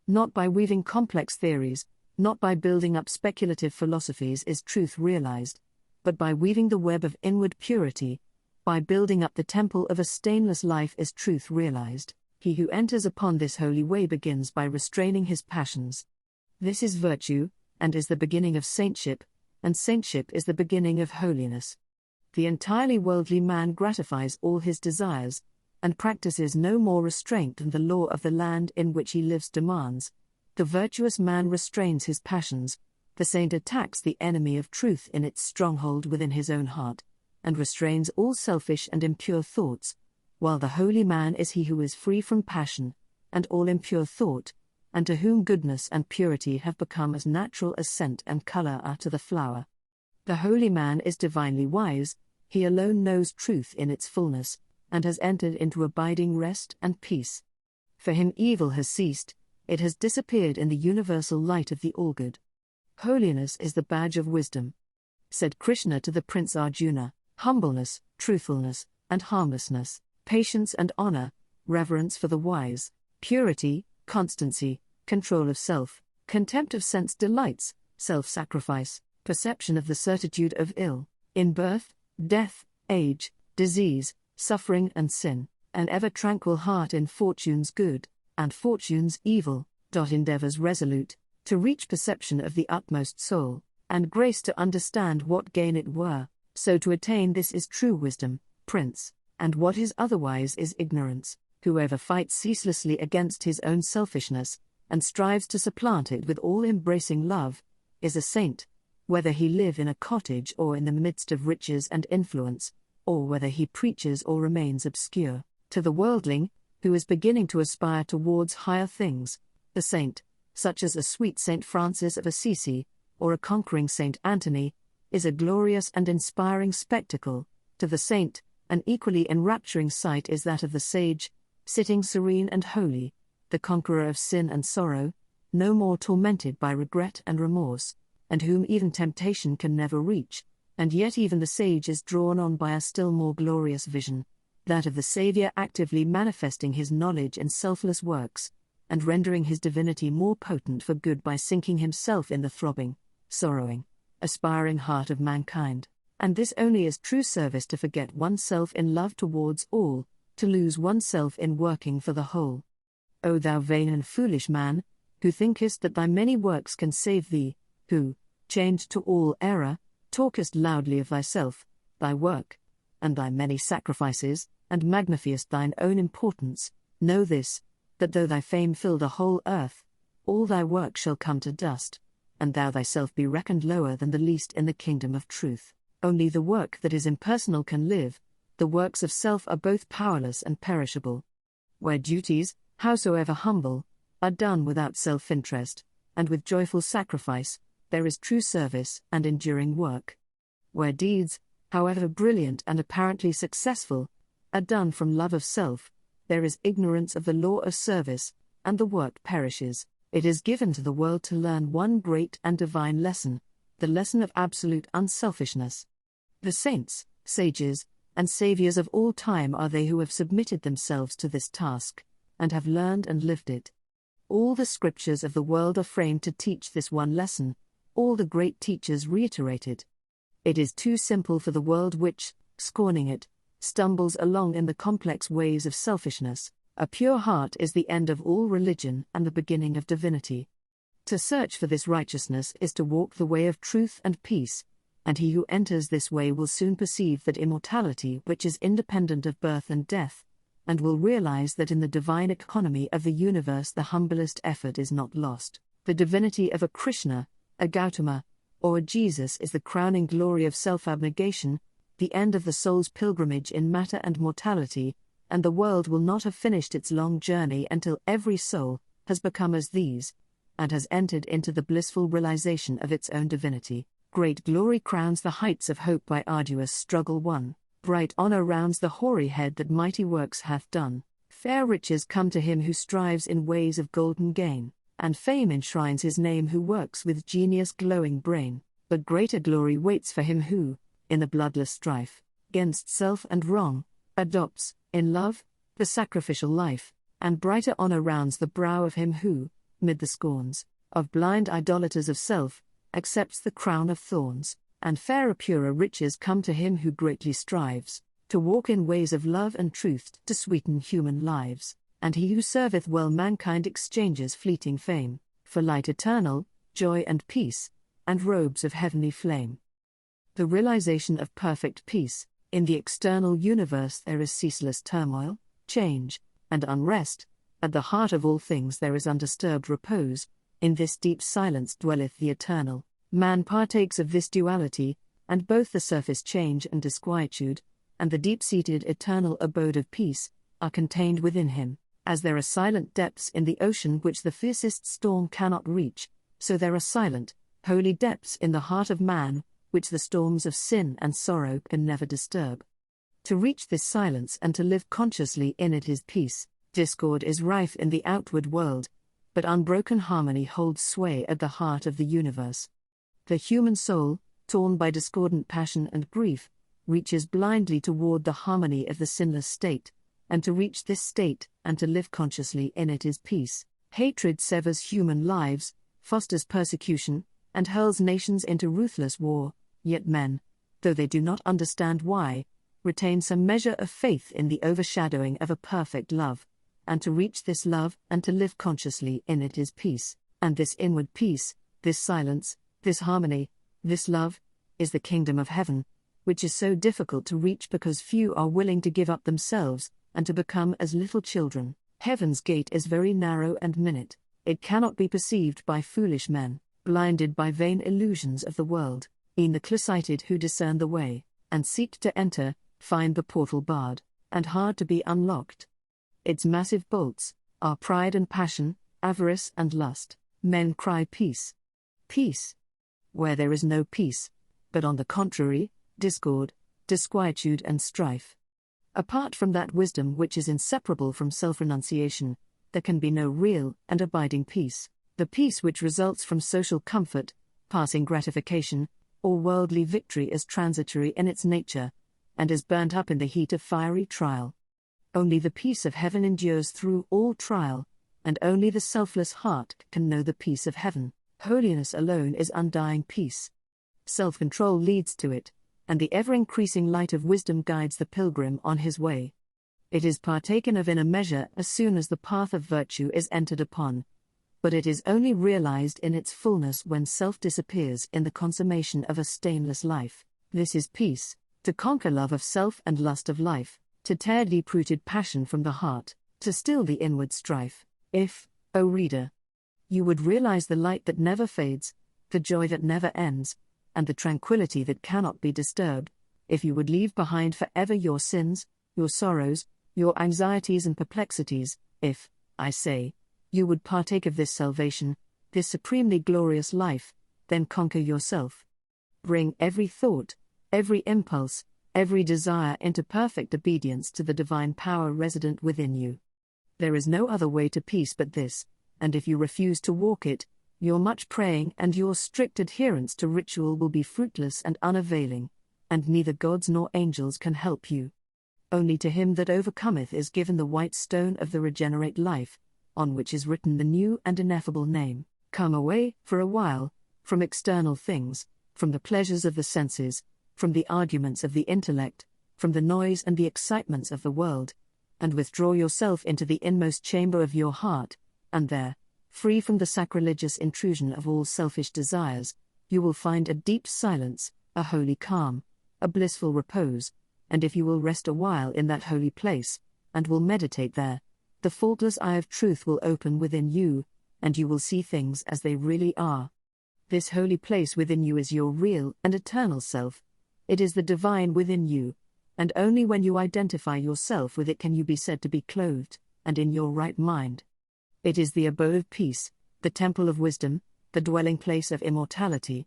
Not by weaving complex theories, not by building up speculative philosophies is truth realized, but by weaving the web of inward purity, by building up the temple of a stainless life is truth realized. He who enters upon this holy way begins by restraining his passions. This is virtue, and is the beginning of saintship, and saintship is the beginning of holiness. The entirely worldly man gratifies all his desires, and practices no more restraint than the law of the land in which he lives demands. The virtuous man restrains his passions, the saint attacks the enemy of truth in its stronghold within his own heart, and restrains all selfish and impure thoughts, while the holy man is he who is free from passion, and all impure thought, and to whom goodness and purity have become as natural as scent and color are to the flower. The holy man is divinely wise, he alone knows truth in its fullness, and has entered into abiding rest and peace. For him evil has ceased, it has disappeared in the universal light of the all-good. Holiness is the badge of wisdom. Said Krishna to the Prince Arjuna, humbleness, truthfulness, and harmlessness, patience and honor, reverence for the wise, purity, constancy, control of self, contempt of sense delights, self-sacrifice, perception of the certitude of ill, in birth, death, age, disease, suffering and sin, an ever-tranquil heart in fortune's good, and fortune's evil, endeavors resolute, to reach perception of the utmost soul, and grace to understand what gain it were, so to attain this is true wisdom, Prince, and what is otherwise is ignorance. Whoever fights ceaselessly against his own selfishness, and strives to supplant it with all-embracing love, is a saint, whether he live in a cottage or in the midst of riches and influence, or whether he preaches or remains obscure. To the worldling, who is beginning to aspire towards higher things, the saint, such as a sweet Saint Francis of Assisi, or a conquering Saint Anthony, is a glorious and inspiring spectacle. To the saint, an equally enrapturing sight is that of the sage, sitting serene and holy, the conqueror of sin and sorrow, no more tormented by regret and remorse, and whom even temptation can never reach, and yet even the sage is drawn on by a still more glorious vision, that of the Saviour actively manifesting his knowledge in selfless works, and rendering his divinity more potent for good by sinking himself in the throbbing, sorrowing, aspiring heart of mankind. And this only is true service, to forget oneself in love towards all, to lose oneself in working for the whole. O thou vain and foolish man, who thinkest that thy many works can save thee, who, chained to all error, talkest loudly of thyself, thy work, and thy many sacrifices, and magnifiest thine own importance, know this, that though thy fame fill the whole earth, all thy work shall come to dust, and thou thyself be reckoned lower than the least in the kingdom of truth. Only the work that is impersonal can live, the works of self are both powerless and perishable. Where duties, howsoever humble, are done without self-interest, and with joyful sacrifice, there is true service and enduring work. Where deeds, however brilliant and apparently successful, are done from love of self, there is ignorance of the law of service, and the work perishes. It is given to the world to learn one great and divine lesson, the lesson of absolute unselfishness. The saints, sages, and saviors of all time are they who have submitted themselves to this task, and have learned and lived it. All the scriptures of the world are framed to teach this one lesson, all the great teachers reiterate it. It is too simple for the world which, scorning it, stumbles along in the complex ways of selfishness. A pure heart is the end of all religion and the beginning of divinity. To search for this righteousness is to walk the way of truth and peace, and he who enters this way will soon perceive that immortality which is independent of birth and death, and will realize that in the divine economy of the universe the humblest effort is not lost. The divinity of a Krishna, a Gautama, or a Jesus is the crowning glory of self-abnegation, the end of the soul's pilgrimage in matter and mortality, and the world will not have finished its long journey until every soul has become as these, and has entered into the blissful realization of its own divinity. Great glory crowns the heights of hope by arduous struggle won, bright honor rounds the hoary head that mighty works hath done, fair riches come to him who strives in ways of golden gain, and fame enshrines his name who works with genius glowing brain, but greater glory waits for him who, in the bloodless strife, 'gainst self and wrong, adopts, in love, the sacrificial life, and brighter honor rounds the brow of him who, mid the scorns, of blind idolaters of self, accepts the crown of thorns, and fairer purer riches come to him who greatly strives, to walk in ways of love and truth to sweeten human lives, and he who serveth well mankind exchanges fleeting fame, for light eternal, joy and peace, and robes of heavenly flame. The realization of perfect peace. In the external universe there is ceaseless turmoil, change and unrest. At the heart of all things there is undisturbed repose. In this deep silence dwelleth the eternal. Man partakes of this duality, and both the surface change and disquietude, and the deep-seated eternal abode of peace, are contained within him. As there are silent depths in the ocean which the fiercest storm cannot reach, so there are silent, holy depths in the heart of man, which the storms of sin and sorrow can never disturb. To reach this silence and to live consciously in it is peace. Discord is rife in the outward world, but unbroken harmony holds sway at the heart of the universe. The human soul, torn by discordant passion and grief, reaches blindly toward the harmony of the sinless state, and to reach this state and to live consciously in it is peace. Hatred severs human lives, fosters persecution, and hurls nations into ruthless war, yet men, though they do not understand why, retain some measure of faith in the overshadowing of a perfect love, and to reach this love and to live consciously in it is peace. And this inward peace, this silence, this harmony, this love, is the kingdom of heaven, which is so difficult to reach because few are willing to give up themselves, and to become as little children. Heaven's gate is very narrow and minute. It cannot be perceived by foolish men, blinded by vain illusions of the world. E'en the clear-sighted who discern the way, and seek to enter, find the portal barred, and hard to be unlocked. Its massive bolts are pride and passion, avarice and lust. Men cry peace. Peace. Where there is no peace, but on the contrary, discord, disquietude and strife. Apart from that wisdom which is inseparable from self-renunciation, there can be no real and abiding peace. The peace which results from social comfort, passing gratification, or worldly victory is transitory in its nature, and is burnt up in the heat of fiery trial. Only the peace of heaven endures through all trial, and only the selfless heart can know the peace of heaven. Holiness alone is undying peace. Self-control leads to it, and the ever-increasing light of wisdom guides the pilgrim on his way. It is partaken of in a measure as soon as the path of virtue is entered upon, but it is only realized in its fullness when self disappears in the consummation of a stainless life. This is peace, to conquer love of self and lust of life, to tear deep-rooted passion from the heart, to still the inward strife. If, O reader, you would realize the light that never fades, the joy that never ends, and the tranquility that cannot be disturbed, if you would leave behind forever your sins, your sorrows, your anxieties and perplexities, if, I say, you would partake of this salvation, this supremely glorious life, then conquer yourself. Bring every thought, every impulse, every desire into perfect obedience to the divine power resident within you. There is no other way to peace but this, and if you refuse to walk it, your much praying and your strict adherence to ritual will be fruitless and unavailing, and neither gods nor angels can help you. Only to him that overcometh is given the white stone of the regenerate life, on which is written the new and ineffable name. Come away, for a while, from external things, from the pleasures of the senses, from the arguments of the intellect, from the noise and the excitements of the world, and withdraw yourself into the inmost chamber of your heart, and there, free from the sacrilegious intrusion of all selfish desires, you will find a deep silence, a holy calm, a blissful repose, and if you will rest a while in that holy place, and will meditate there, the faultless eye of truth will open within you, and you will see things as they really are. This holy place within you is your real and eternal self. It is the divine within you, and only when you identify yourself with it can you be said to be clothed, and in your right mind. It is the abode of peace, the temple of wisdom, the dwelling place of immortality.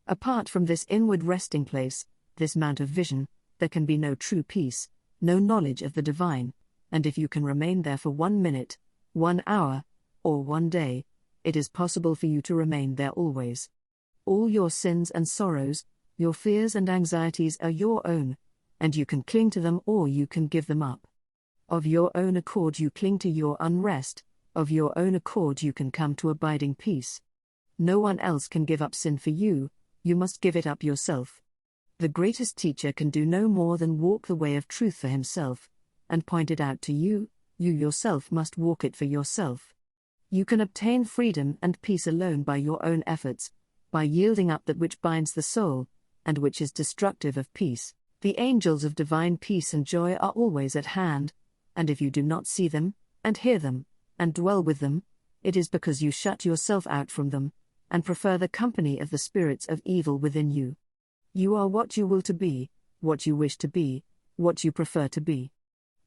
Apart from this inward resting place, this mount of vision, there can be no true peace, no knowledge of the divine, and if you can remain there for 1 minute, 1 hour, or 1 day, it is possible for you to remain there always. All your sins and sorrows, your fears and anxieties are your own, and you can cling to them or you can give them up. Of your own accord you cling to your unrest, of your own accord you can come to abiding peace. No one else can give up sin for you, you must give it up yourself. The greatest teacher can do no more than walk the way of truth for himself, and point it out to you, you yourself must walk it for yourself. You can obtain freedom and peace alone by your own efforts, by yielding up that which binds the soul, and which is destructive of peace. The angels of divine peace and joy are always at hand, And if you do not see them, and hear them, and dwell with them, it is because you shut yourself out from them, and prefer the company of the spirits of evil within you. You are what you will to be, what you wish to be, what you prefer to be.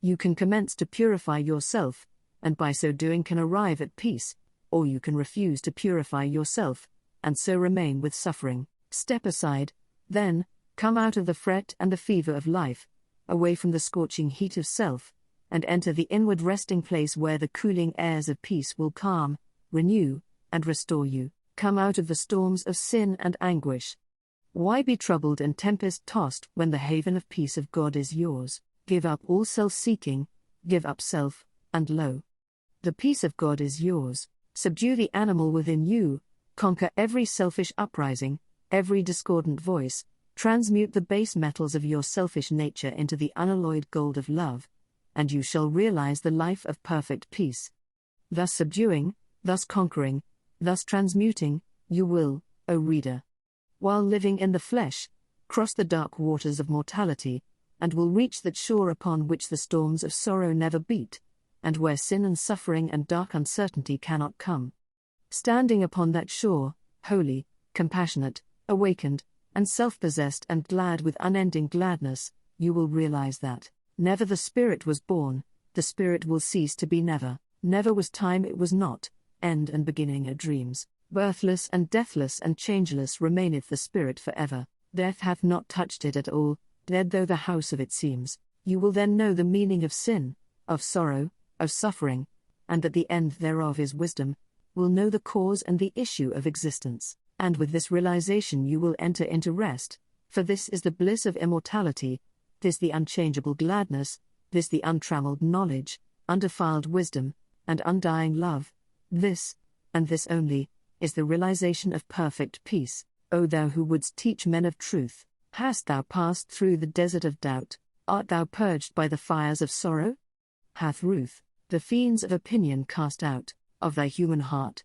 You can commence to purify yourself, and by so doing can arrive at peace, or you can refuse to purify yourself, and so remain with suffering. Step aside, then, come out of the fret and the fever of life, away from the scorching heat of self, and enter the inward resting place where the cooling airs of peace will calm, renew, and restore you. Come out of the storms of sin and anguish. Why be troubled and tempest-tossed when the haven of peace of God is yours? Give up all self-seeking, give up self, and lo, the peace of God is yours. Subdue the animal within you, conquer every selfish uprising, every discordant voice, transmute the base metals of your selfish nature into the unalloyed gold of love, and you shall realize the life of perfect peace. Thus subduing, thus conquering, thus transmuting, you will, O reader, while living in the flesh, cross the dark waters of mortality, and will reach that shore upon which the storms of sorrow never beat, and where sin and suffering and dark uncertainty cannot come. Standing upon that shore, holy, compassionate, awakened, and self-possessed and glad with unending gladness, you will realize that never the Spirit was born, the Spirit will cease to be never, never was time it was not, end and beginning are dreams. Birthless and deathless and changeless remaineth the Spirit forever, death hath not touched it at all, dead though the house of it seems. You will then know the meaning of sin, of sorrow, of suffering, and that the end thereof is wisdom, will know the cause and the issue of existence, and with this realization you will enter into rest, for this is the bliss of immortality, this the unchangeable gladness, this the untrammeled knowledge, undefiled wisdom, and undying love, this, and this only, is the realization of perfect peace. O thou who wouldst teach men of truth, hast thou passed through the desert of doubt? Art thou purged by the fires of sorrow? Hath Ruth, the fiends of opinion cast out, of thy human heart?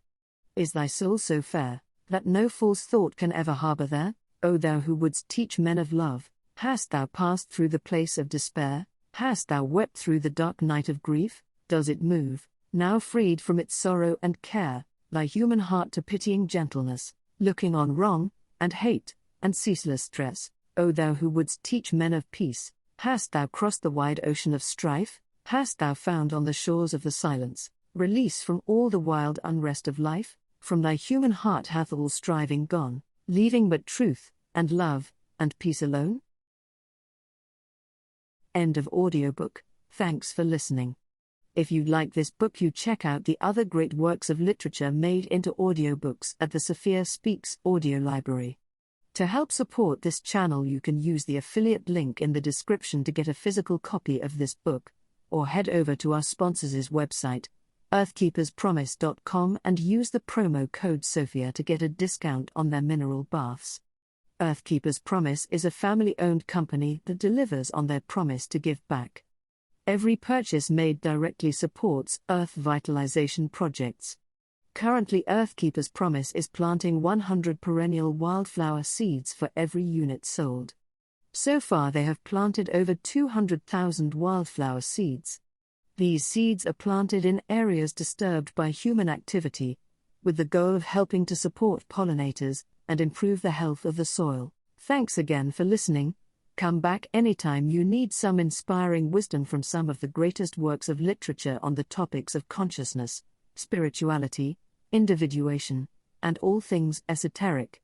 Is thy soul so fair, that no false thought can ever harbor there? O thou who wouldst teach men of love, hast thou passed through the place of despair? Hast thou wept through the dark night of grief? Does it move, now freed from its sorrow and care, thy human heart to pitying gentleness, looking on wrong, and hate, and ceaseless stress? O thou who wouldst teach men of peace, hast thou crossed the wide ocean of strife? Hast thou found on the shores of the silence, release from all the wild unrest of life? From thy human heart hath all striving gone, leaving but truth, and love, and peace alone? End of audiobook. Thanks for listening. If you like this book, you check out the other great works of literature made into audiobooks at the Sophia Speaks audio library. To help support this channel, you can use the affiliate link in the description to get a physical copy of this book, or head over to our sponsors' website, earthkeeperspromise.com, and use the promo code SOPHIA to get a discount on their mineral baths. Earthkeepers Promise is a family-owned company that delivers on their promise to give back. Every purchase made directly supports Earth Vitalization projects. Currently, Earthkeepers Promise is planting 100 perennial wildflower seeds for every unit sold. So far they have planted over 200,000 wildflower seeds. These seeds are planted in areas disturbed by human activity, with the goal of helping to support pollinators and improve the health of the soil. Thanks again for listening. Come back anytime you need some inspiring wisdom from some of the greatest works of literature on the topics of consciousness, spirituality, individuation, and all things esoteric.